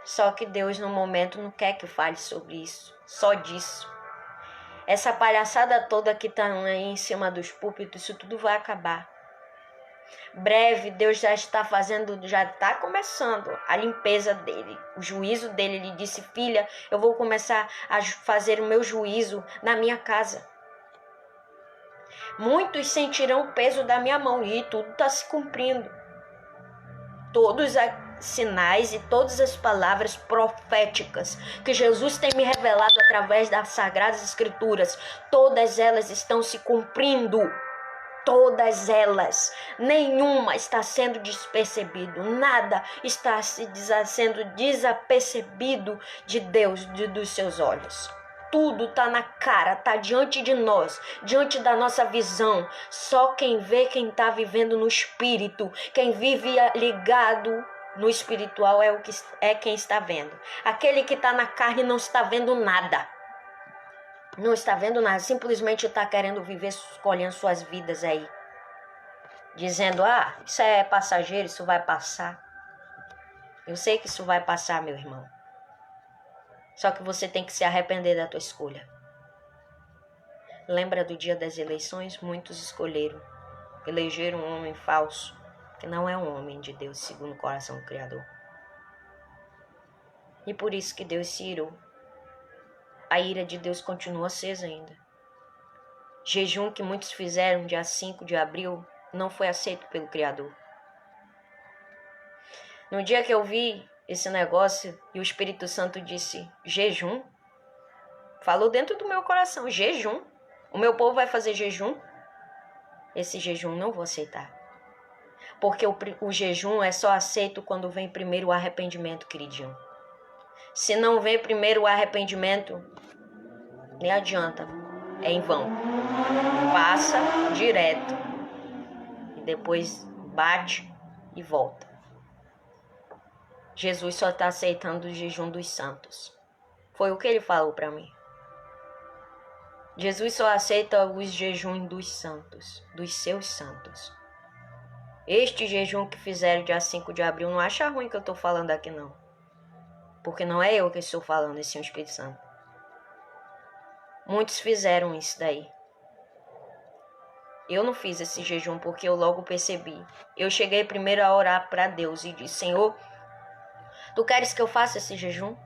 Só que Deus no momento não quer que fale sobre isso, só disso. Essa palhaçada toda que tá aí em cima dos púlpitos, isso tudo vai acabar. Breve, Deus já está começando a limpeza dele, o juízo dele. Ele disse: filha, eu vou começar a fazer o meu juízo na minha casa. Muitos sentirão o peso da minha mão e tudo está se cumprindo. Todos os sinais e todas as palavras proféticas que Jesus tem me revelado através das Sagradas Escrituras, todas elas estão se cumprindo. Todas elas, nenhuma está sendo despercebido, nada está sendo desapercebido de Deus, dos seus olhos. Tudo está na cara, está diante de nós, diante da nossa visão. Só quem vê, quem está vivendo no espírito, quem vive ligado no espiritual é quem está vendo. Aquele que está na carne não está vendo nada. Não está vendo nada, simplesmente está querendo viver, escolhendo suas vidas aí. Dizendo: isso é passageiro, isso vai passar. Eu sei que isso vai passar, meu irmão. Só que você tem que se arrepender da tua escolha. Lembra do dia das eleições? Muitos elegeram um homem falso, que não é um homem de Deus, segundo o coração do Criador. E por isso que Deus se irou. A ira de Deus continua acesa ainda. Jejum que muitos fizeram dia 5 de abril não foi aceito pelo Criador. No dia que eu vi esse negócio e o Espírito Santo disse: jejum, falou dentro do meu coração: jejum, o meu povo vai fazer jejum? Esse jejum não vou aceitar. Porque o jejum é só aceito quando vem primeiro o arrependimento, queridinho. Se não vem primeiro o arrependimento, nem adianta, é em vão. Passa direto e depois bate e volta. Jesus só está aceitando o jejum dos santos. Foi o que ele falou para mim. Jesus só aceita os jejuns dos santos, dos seus santos. Este jejum que fizeram dia 5 de abril, não acha ruim que eu estou falando aqui não. Porque não é eu que estou falando, esse é o Espírito Santo. Muitos fizeram isso daí. Eu não fiz esse jejum porque eu logo percebi. Eu cheguei primeiro a orar para Deus e disse: Senhor, tu queres que eu faça esse jejum?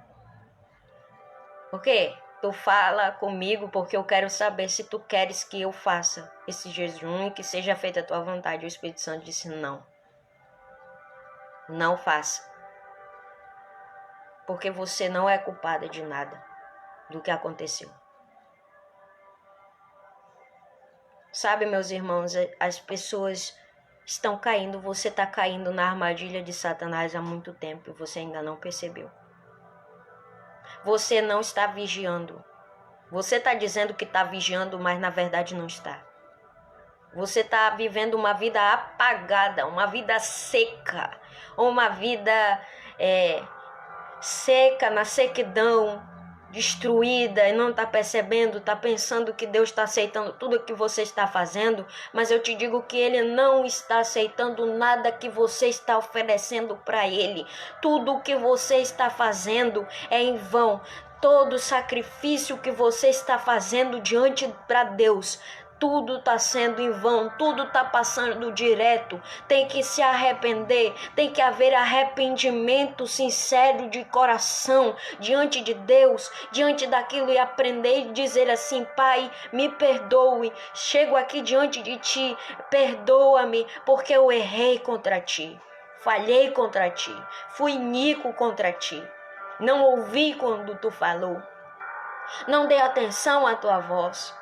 Por quê? Tu fala comigo porque eu quero saber se tu queres que eu faça esse jejum e que seja feita a tua vontade. O Espírito Santo disse: não. Não faça. Porque você não é culpada de nada do que aconteceu. Sabe, meus irmãos, as pessoas estão caindo, você está caindo na armadilha de Satanás há muito tempo e você ainda não percebeu. você não está vigiando. Você está dizendo que está vigiando, mas na verdade não está. Você está vivendo uma vida apagada, uma vida seca, uma vida seca, na sequidão, destruída, e não está percebendo, está pensando que Deus está aceitando tudo que você está fazendo, mas eu te digo que Ele não está aceitando nada que você está oferecendo para Ele. Tudo o que você está fazendo é em vão. Todo sacrifício que você está fazendo diante para Deus, tudo está sendo em vão, tudo está passando direto. Tem que se arrepender, tem que haver arrependimento sincero de coração diante de Deus, diante daquilo, e aprender e dizer assim: Pai, me perdoe, chego aqui diante de Ti, perdoa-me, porque eu errei contra Ti, falhei contra Ti, fui iníquo contra Ti, não ouvi quando Tu falou, não dei atenção à Tua voz.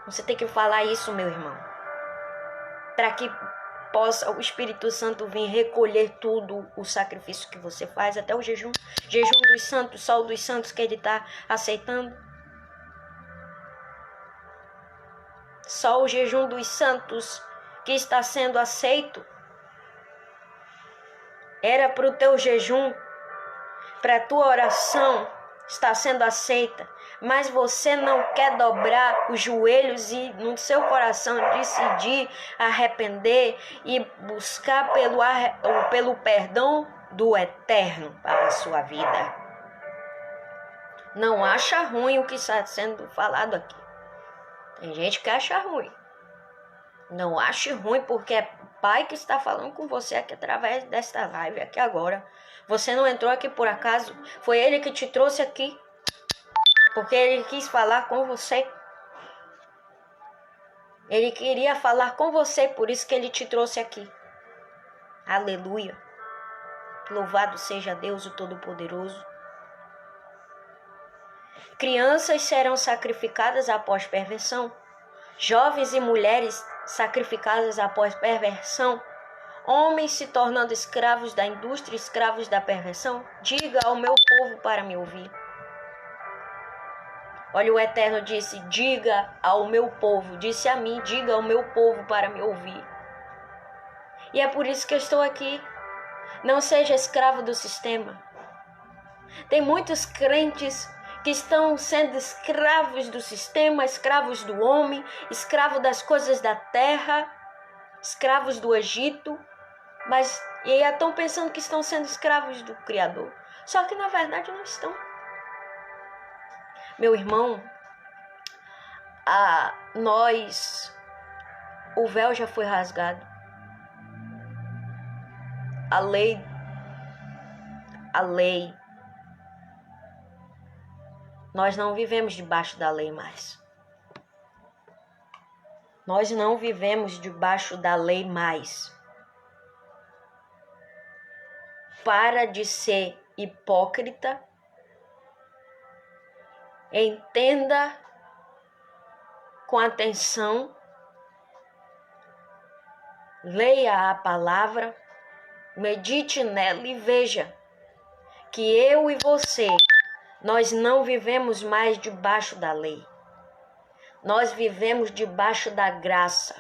Você tem que falar isso, meu irmão, para que possa o Espírito Santo vir recolher tudo o sacrifício que você faz, até o jejum dos santos, sol dos santos que Ele está aceitando. Só o jejum dos santos que está sendo aceito. Era para o teu jejum, para a tua oração está sendo aceita, mas você não quer dobrar os joelhos e no seu coração decidir arrepender e buscar pelo perdão do Eterno para a sua vida. Não acha ruim o que está sendo falado aqui. Tem gente que acha ruim. Não ache ruim, porque é o Pai que está falando com você aqui através desta live aqui agora. Você não entrou aqui por acaso. Foi Ele que te trouxe aqui, porque Ele quis falar com você. Ele queria falar com você, por isso que Ele te trouxe aqui. Aleluia. Louvado seja Deus, o Todo-Poderoso. Crianças serão sacrificadas após perversão. Jovens e mulheres sacrificadas após perversão. Homens se tornando escravos da indústria, escravos da perversão. Diga ao meu povo para me ouvir. Olha, o Eterno disse: diga ao meu povo. Disse a mim: diga ao meu povo para me ouvir. E é por isso que eu estou aqui. Não seja escravo do sistema. Tem muitos crentes que estão sendo escravos do sistema, escravos do homem, escravos das coisas da terra, escravos do Egito, mas estão pensando que estão sendo escravos do Criador. Só que na verdade não estão. Meu irmão, o véu já foi rasgado. A lei, nós não vivemos debaixo da lei mais. Nós não vivemos debaixo da lei mais. Para de ser hipócrita. Entenda com atenção. Leia a palavra. Medite nela e veja que eu e você, nós não vivemos mais debaixo da lei. Nós vivemos debaixo da graça,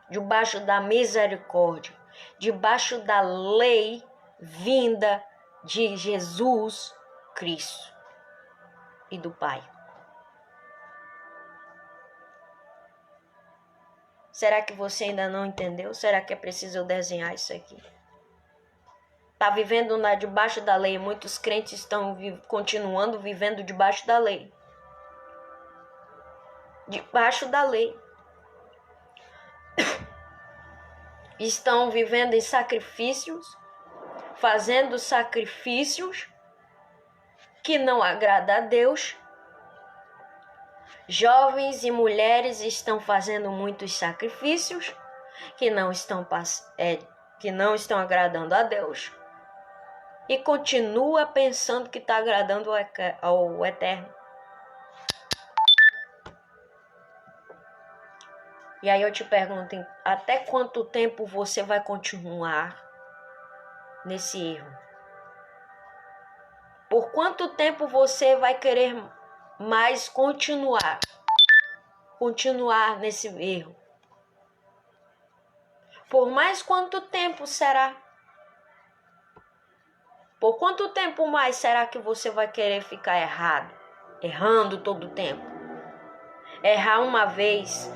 debaixo da misericórdia, debaixo da lei vinda de Jesus Cristo e do Pai. Será que você ainda não entendeu? Será que é preciso eu desenhar isso aqui? Está vivendo debaixo da lei. Muitos crentes estão continuando vivendo debaixo da lei. Debaixo da lei. Estão vivendo em sacrifícios, fazendo sacrifícios que não agradam a Deus. Jovens e mulheres estão fazendo muitos sacrifícios que não estão agradando a Deus. E continua pensando que está agradando ao Eterno. E aí eu te pergunto, até quanto tempo você vai continuar nesse erro? Por quanto tempo você vai querer mais continuar nesse erro? Por mais quanto tempo será? Por quanto tempo mais será que você vai querer ficar errando todo o tempo? Errar uma vez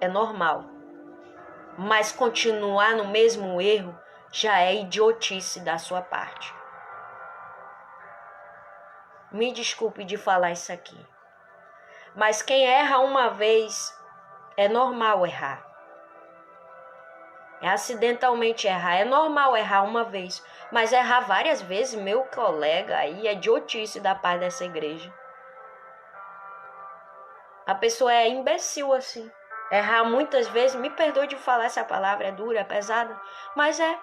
é normal, mas continuar no mesmo erro já é idiotice da sua parte. Me desculpe de falar isso aqui, mas quem erra uma vez é normal errar. É acidentalmente errar, é normal errar uma vez, mas errar várias vezes, meu colega, aí é idiotice da parte dessa igreja. A pessoa é imbecil assim. Errar muitas vezes, me perdoe de falar essa palavra, é dura, é pesada, mas é.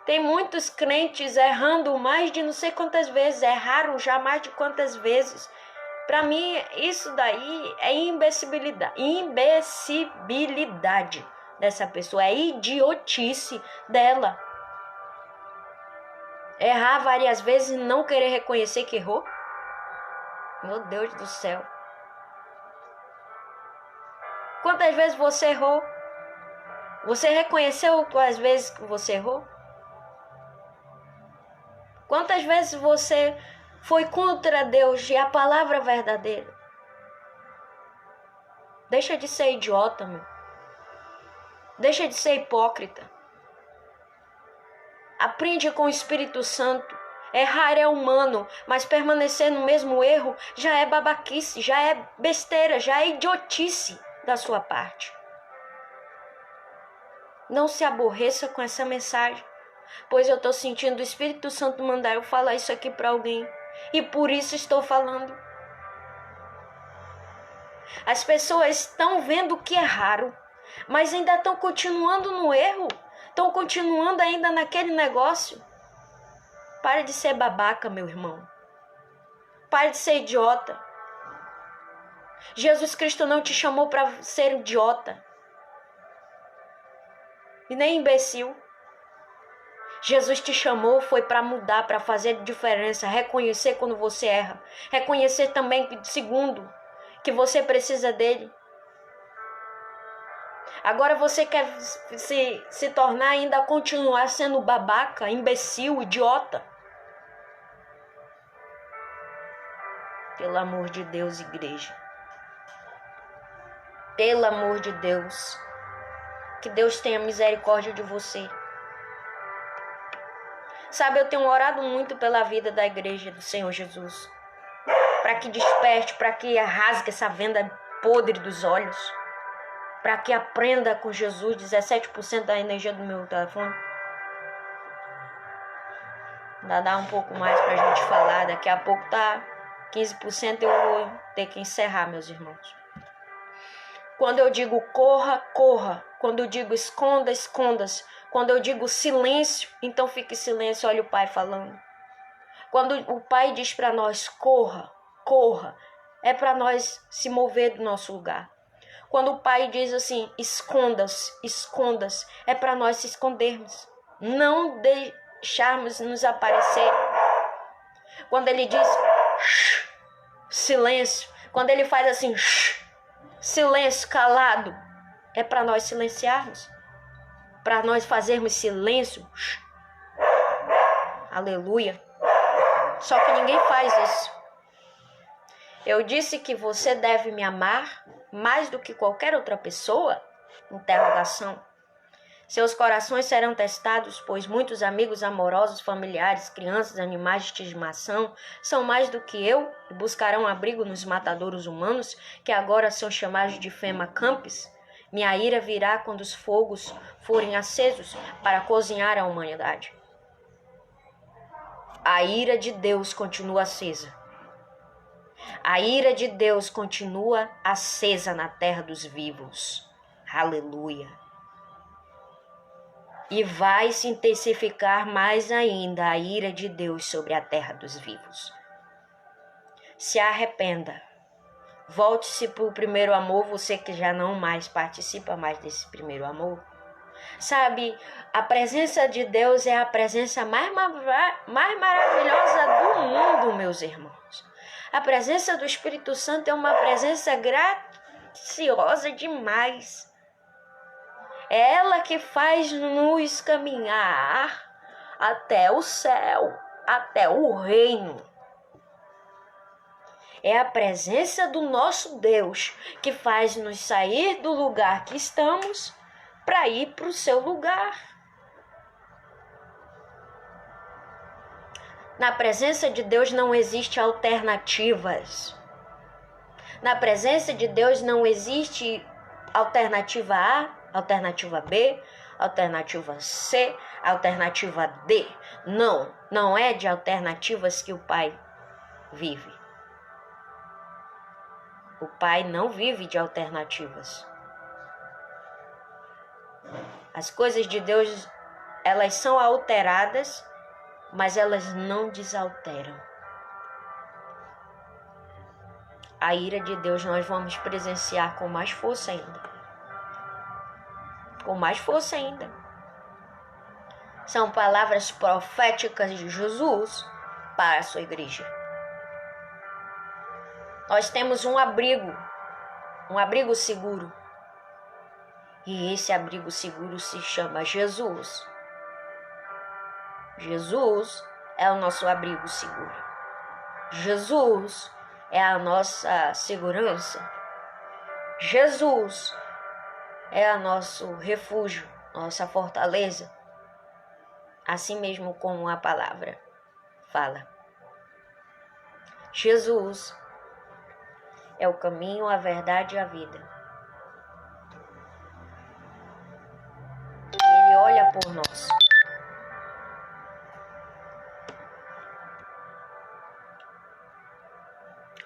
Tem muitos crentes errando mais de não sei quantas vezes, erraram já mais de quantas vezes. Para mim, isso daí é imbecilidade dessa pessoa, é idiotice dela. Errar várias vezes e não querer reconhecer que errou? Meu Deus do céu. Quantas vezes você errou? Você reconheceu as vezes que você errou? Quantas vezes você foi contra Deus e a palavra verdadeira? Deixa de ser idiota, meu. Deixa de ser hipócrita. Aprende com o Espírito Santo. Errar é humano, mas permanecer no mesmo erro já é babaquice, já é besteira, já é idiotice da sua parte. Não se aborreça com essa mensagem, pois eu estou sentindo o Espírito Santo mandar eu falar isso aqui para alguém, e por isso estou falando. As pessoas estão vendo que erraram, mas ainda estão continuando no erro, estão continuando ainda naquele negócio. Para de ser babaca, meu irmão. Para de ser idiota. Jesus Cristo não te chamou para ser idiota e nem imbecil. Jesus te chamou foi para mudar, para fazer diferença, reconhecer quando você erra, reconhecer também, segundo, que você precisa dele. Agora você quer se tornar ainda, continuar sendo babaca, imbecil, idiota. Pelo amor de Deus, igreja. Pelo amor de Deus. Que Deus tenha misericórdia de você. Sabe, eu tenho orado muito pela vida da igreja do Senhor Jesus. Para que desperte, para que rasgue essa venda podre dos olhos. Para que aprenda com Jesus. 17% da energia do meu telefone. Ainda dá um pouco mais pra gente falar. Daqui a pouco tá 15%, eu vou ter que encerrar, meus irmãos. Quando eu digo corra, corra. Quando eu digo esconda, esconda-se. Quando eu digo silêncio, então fique em silêncio, olha o Pai falando. Quando o Pai diz para nós corra, corra, é para nós se mover do nosso lugar. Quando o Pai diz assim, esconda-se, esconda-se, é para nós se escondermos. Não deixarmos nos aparecer. Quando ele diz silêncio, quando ele faz assim, silêncio, calado, é para nós silenciarmos. Para nós fazermos silêncio. Aleluia. Só que ninguém faz isso. Eu disse que você deve me amar mais do que qualquer outra pessoa? Interrogação. Seus corações serão testados, pois muitos amigos amorosos, familiares, crianças, animais de estimação são mais do que eu e buscarão abrigo nos matadouros humanos, que agora são chamados de Fema Campis. Minha ira virá quando os fogos forem acesos para cozinhar a humanidade. A ira de Deus continua acesa. A ira de Deus continua acesa na terra dos vivos. Aleluia. E vai se intensificar mais ainda a ira de Deus sobre a terra dos vivos. Se arrependa. Volte-se para o primeiro amor, você que já não mais participa mais desse primeiro amor. Sabe, a presença de Deus é a presença mais maravilhosa do mundo, meus irmãos. A presença do Espírito Santo é uma presença graciosa demais. É ela que faz nos caminhar até o céu, até o reino. É a presença do nosso Deus que faz nos sair do lugar que estamos para ir para o seu lugar. Na presença de Deus não existe alternativas. Na presença de Deus não existe alternativa A, alternativa B, alternativa C, alternativa D. Não é de alternativas que o Pai vive. O Pai não vive de alternativas. As coisas de Deus, elas são alteradas, mas elas não desalteram. A ira de Deus nós vamos presenciar com mais força ainda. Com mais força ainda. São palavras proféticas de Jesus para a sua igreja. Nós temos um abrigo seguro. E esse abrigo seguro se chama Jesus. Jesus é o nosso abrigo seguro. Jesus é a nossa segurança. Jesus é o nosso refúgio, nossa fortaleza. Assim mesmo como a palavra fala. Jesus é o caminho, a verdade e a vida. Ele olha por nós.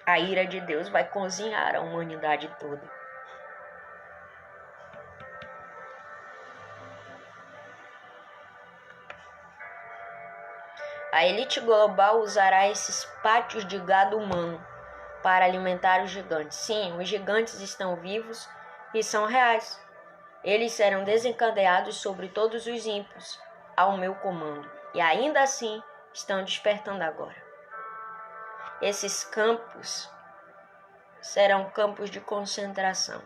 A ira de Deus vai cozinhar a humanidade toda. A elite global usará esses pátios de gado humano para alimentar os gigantes. Sim, os gigantes estão vivos e são reais. Eles serão desencadeados sobre todos os ímpios ao meu comando. E ainda assim estão despertando agora. Esses campos serão campos de concentração.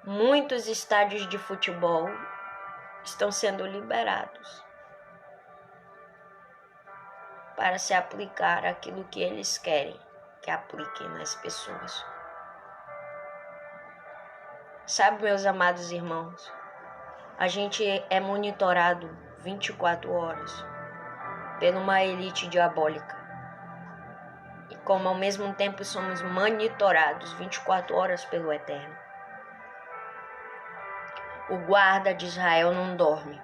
Muitos estádios de futebol estão sendo liberados para se aplicar aquilo que eles querem que apliquem nas pessoas. Sabe, meus amados irmãos, a gente é monitorado 24 horas por uma elite diabólica. E como ao mesmo tempo somos monitorados 24 horas pelo Eterno. O guarda de Israel não dorme.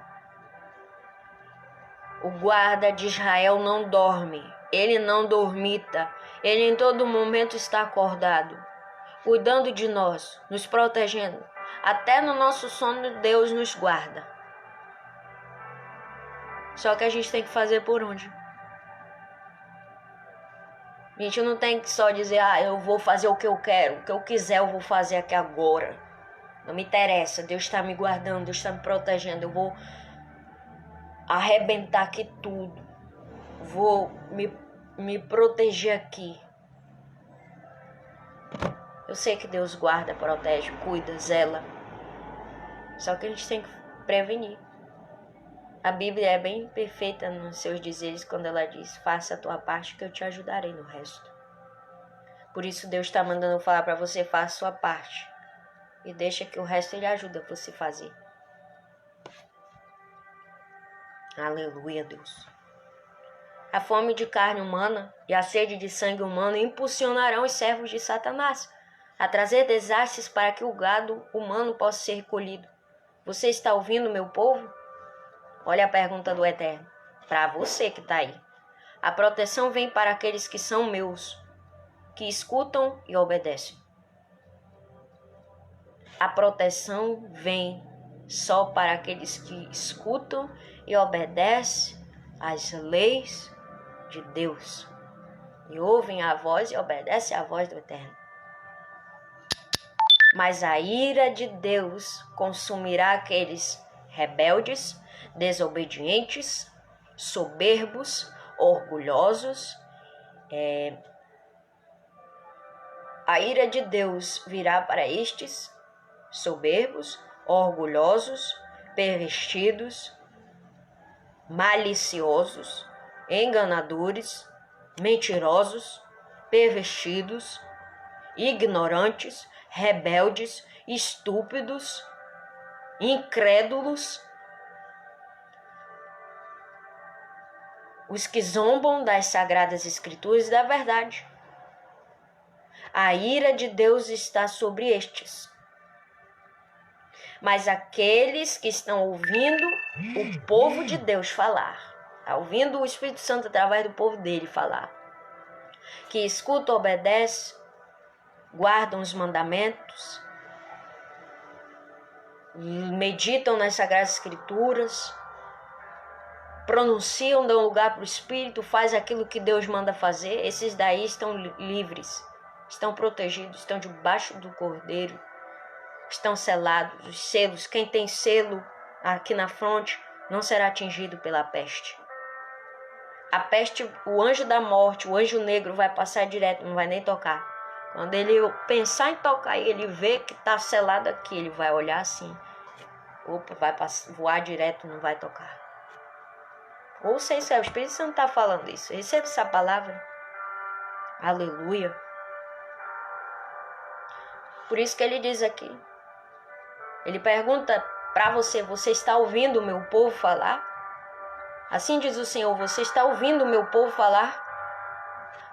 O guarda de Israel não dorme. Ele não dormita. Ele em todo momento está acordado, cuidando de nós, nos protegendo. Até no nosso sono Deus nos guarda. Só que a gente tem que fazer por onde? A gente não tem que só dizer, eu vou fazer o que eu quero, o que eu quiser eu vou fazer aqui agora. Não me interessa, Deus está me guardando, Deus está me protegendo, eu vou arrebentar aqui tudo. Vou me proteger aqui. Eu sei que Deus guarda, protege, cuida, zela. Só que a gente tem que prevenir. A Bíblia é bem perfeita nos seus dizeres quando ela diz, faça a tua parte que eu te ajudarei no resto. Por isso Deus está mandando falar para você, faça a sua parte. E deixa que o resto Ele ajuda você a fazer. Aleluia, Deus. A fome de carne humana e a sede de sangue humano impulsionarão os servos de Satanás a trazer desastres para que o gado humano possa ser recolhido. Você está ouvindo, meu povo? Olha a pergunta do Eterno. Para você que está aí. A proteção vem para aqueles que são meus, que escutam e obedecem. A proteção vem só para aqueles que escutam e obedecem às leis de Deus. E ouvem a voz e obedecem à voz do Eterno. mas a ira de Deus consumirá aqueles rebeldes, desobedientes, soberbos, orgulhosos. A ira de Deus virá para estes soberbos, orgulhosos, pervertidos, maliciosos, enganadores, mentirosos, pervertidos, ignorantes, rebeldes, estúpidos, incrédulos, os que zombam das sagradas escrituras e da verdade. A ira de Deus está sobre estes. Mas aqueles que estão ouvindo o povo de Deus falar, ouvindo o Espírito Santo através do povo dele falar, que escutam, obedecem, guardam os mandamentos, meditam nas Sagradas Escrituras, pronunciam, dão lugar para o Espírito, faz aquilo que Deus manda fazer, esses daí estão livres, estão protegidos, estão debaixo do Cordeiro, estão selados, os selos. Quem tem selo aqui na fronte não será atingido pela peste. A peste, o anjo da morte, o anjo negro vai passar direto, não vai nem tocar. Quando ele pensar em tocar e ele vê que está selado aqui, ele vai olhar assim. Opa, vai voar direto, não vai tocar. Ouça isso, o Espírito Santo está falando isso. Receba essa palavra. Aleluia. Por isso que ele diz aqui. Ele pergunta para você, você está ouvindo o meu povo falar? Assim diz o Senhor, você está ouvindo o meu povo falar?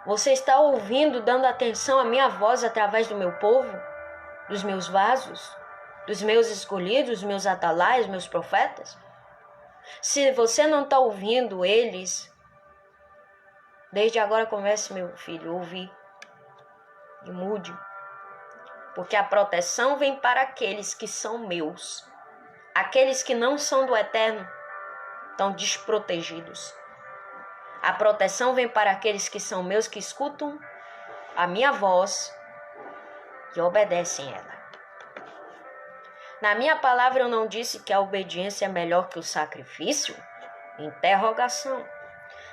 Você está ouvindo, dando atenção à minha voz através do meu povo? Dos meus vasos? Dos meus escolhidos, dos meus atalaias, meus profetas? Se você não está ouvindo eles, desde agora comece, meu filho, a ouvir. E mude. Porque a proteção vem para aqueles que são meus. Aqueles que não são do Eterno estão desprotegidos. A proteção vem para aqueles que são meus, que escutam a minha voz e obedecem ela. Na minha palavra eu não disse que a obediência é melhor que o sacrifício? Interrogação.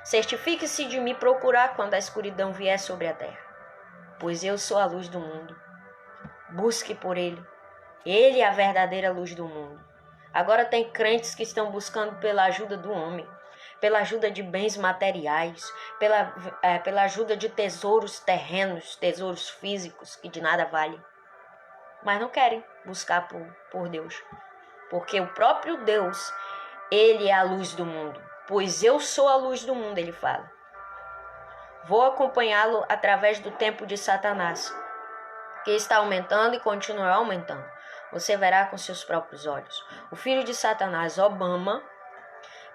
Certifique-se de me procurar quando a escuridão vier sobre a terra, pois eu sou a luz do mundo. Busque por ele. Ele é a verdadeira luz do mundo. Agora tem crentes que estão buscando pela ajuda do homem, pela ajuda de bens materiais, pela ajuda de tesouros terrenos, tesouros físicos que de nada valem. Mas não querem buscar por Deus. Porque o próprio Deus, ele é a luz do mundo. Pois eu sou a luz do mundo, ele fala. Vou acompanhá-lo através do tempo de Satanás, que está aumentando e continuará aumentando. Você verá com seus próprios olhos. O filho de Satanás, Obama,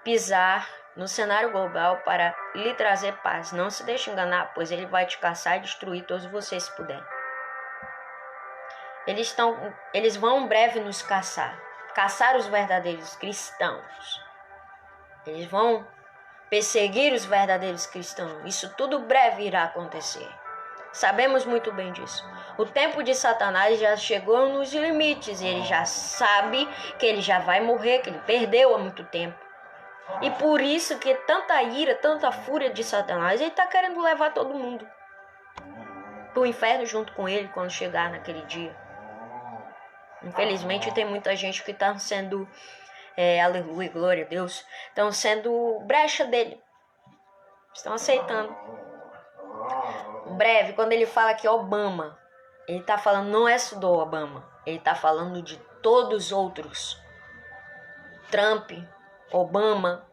pisar no cenário global para lhe trazer paz. Não se deixe enganar, pois ele vai te caçar e destruir todos vocês se puder. Eles vão em breve nos caçar os verdadeiros cristãos. Eles vão perseguir os verdadeiros cristãos. Isso tudo breve irá acontecer. Sabemos muito bem disso. O tempo de Satanás já chegou nos limites. Ele já sabe que ele já vai morrer, que ele perdeu há muito tempo. E por isso que tanta ira, tanta fúria de Satanás, ele está querendo levar todo mundo para o inferno junto com ele quando chegar naquele dia. Infelizmente tem muita gente que está sendo, aleluia, glória a Deus, estão sendo brecha dele. Estão aceitando. Breve, quando ele fala que Obama, ele está falando, não é só do Obama, ele está falando de todos os outros. Trump, Obama,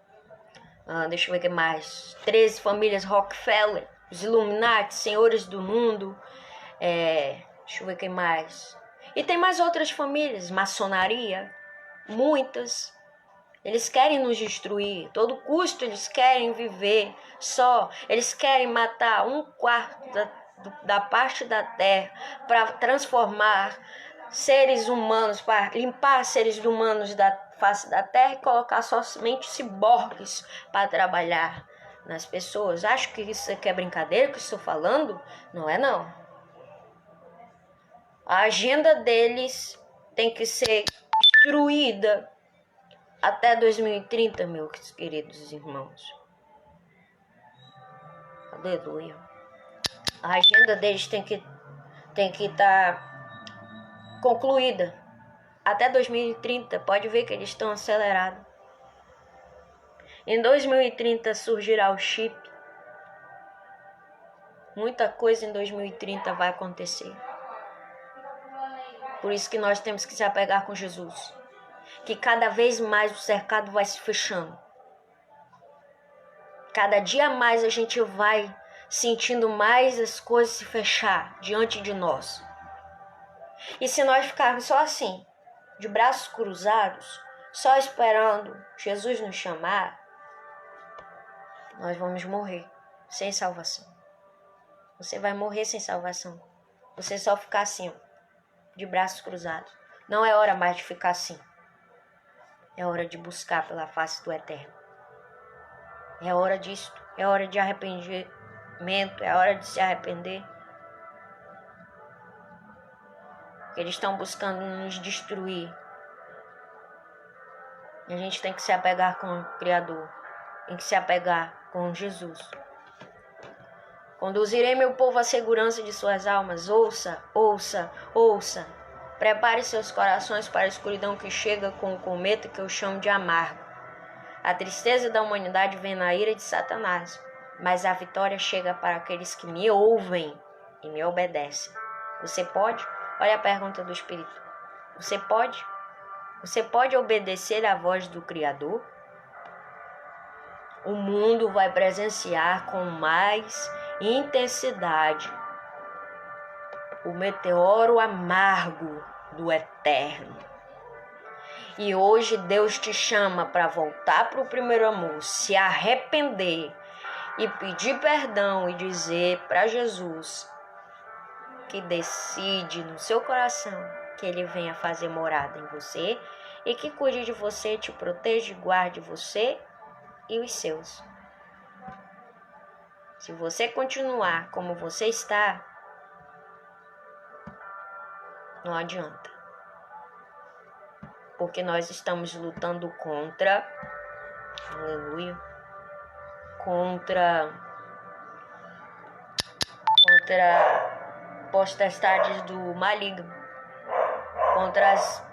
deixa eu ver o que mais, 13 famílias Rockefeller, os Illuminati, senhores do mundo, deixa eu ver o que mais. E tem mais outras famílias, maçonaria, muitas. Eles querem nos destruir, todo custo eles querem viver só. Eles querem matar 1/4 da parte da terra para transformar seres humanos, para limpar seres humanos da face da terra e colocar somente ciborgues para trabalhar nas pessoas. Acho que isso aqui é brincadeira que eu estou falando? Não é não. A agenda deles tem que ser destruída até 2030, meus queridos irmãos. Aleluia. A agenda deles tem que estar concluída até 2030. Pode ver que eles estão acelerados. Em 2030 surgirá o chip. Muita coisa em 2030 vai acontecer. Por isso que nós temos que se apegar com Jesus. Que cada vez mais o cercado vai se fechando. Cada dia mais a gente vai sentindo mais as coisas se fechar diante de nós. E se nós ficarmos só assim, de braços cruzados, só esperando Jesus nos chamar, nós vamos morrer sem salvação. Você vai morrer sem salvação. Você só ficar assim, de braços cruzados. Não é hora mais de ficar assim. É hora de buscar pela face do Eterno. É hora disso. É hora de arrependimento. É hora de se arrepender. Eles estão buscando nos destruir. E a gente tem que se apegar com o Criador. Tem que se apegar com Jesus. Conduzirei meu povo à segurança de suas almas. Ouça, ouça, ouça. Prepare seus corações para a escuridão que chega com o cometa que eu chamo de amargo. A tristeza da humanidade vem na ira de Satanás, mas a vitória chega para aqueles que me ouvem e me obedecem. Você pode? Olha a pergunta do Espírito. Você pode? Você pode obedecer à voz do Criador? O mundo vai presenciar com mais intensidade o meteoro amargo do Eterno. E hoje Deus te chama para voltar para o primeiro amor, se arrepender e pedir perdão e dizer para Jesus que decide no seu coração que Ele venha fazer morada em você e que cuide de você, te proteja e guarde você e os seus. Se você continuar como você está, não adianta. Porque nós estamos lutando contra, aleluia, contra potestades do maligno, contra as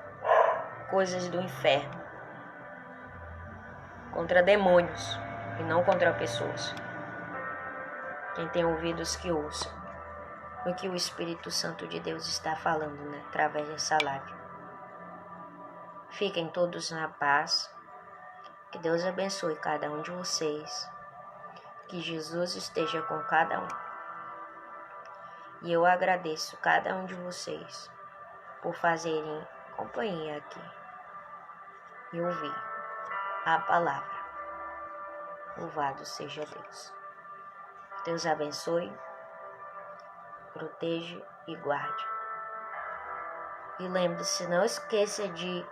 coisas do inferno, contra demônios e não contra pessoas. Quem tem ouvidos que ouça o que o Espírito Santo de Deus está falando, através dessa live. Fiquem todos na paz. Que Deus abençoe cada um de vocês. Que Jesus esteja com cada um. E eu agradeço cada um de vocês por fazerem companhia aqui e ouvir a palavra. Louvado seja Deus. Deus abençoe, proteja e guarde. E lembre-se, não esqueça de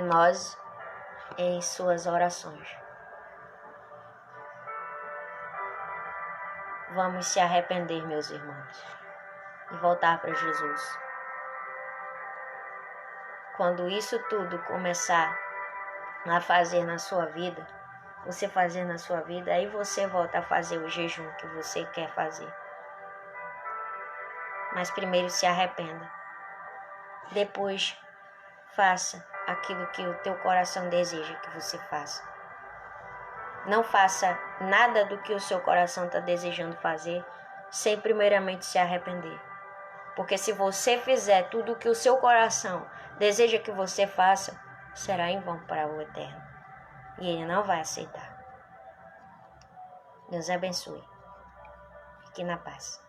nós em suas orações. Vamos se arrepender, meus irmãos, e voltar para Jesus. Quando isso tudo começar a fazer na sua vida, você fazer na sua vida, aí você volta a fazer o jejum que você quer fazer. Mas primeiro se arrependa. Depois faça aquilo que o teu coração deseja que você faça. Não faça nada do que o seu coração está desejando fazer sem primeiramente se arrepender. Porque se você fizer tudo o que o seu coração deseja que você faça, será em vão para o Eterno. E Ele não vai aceitar. Deus abençoe. Fique na paz.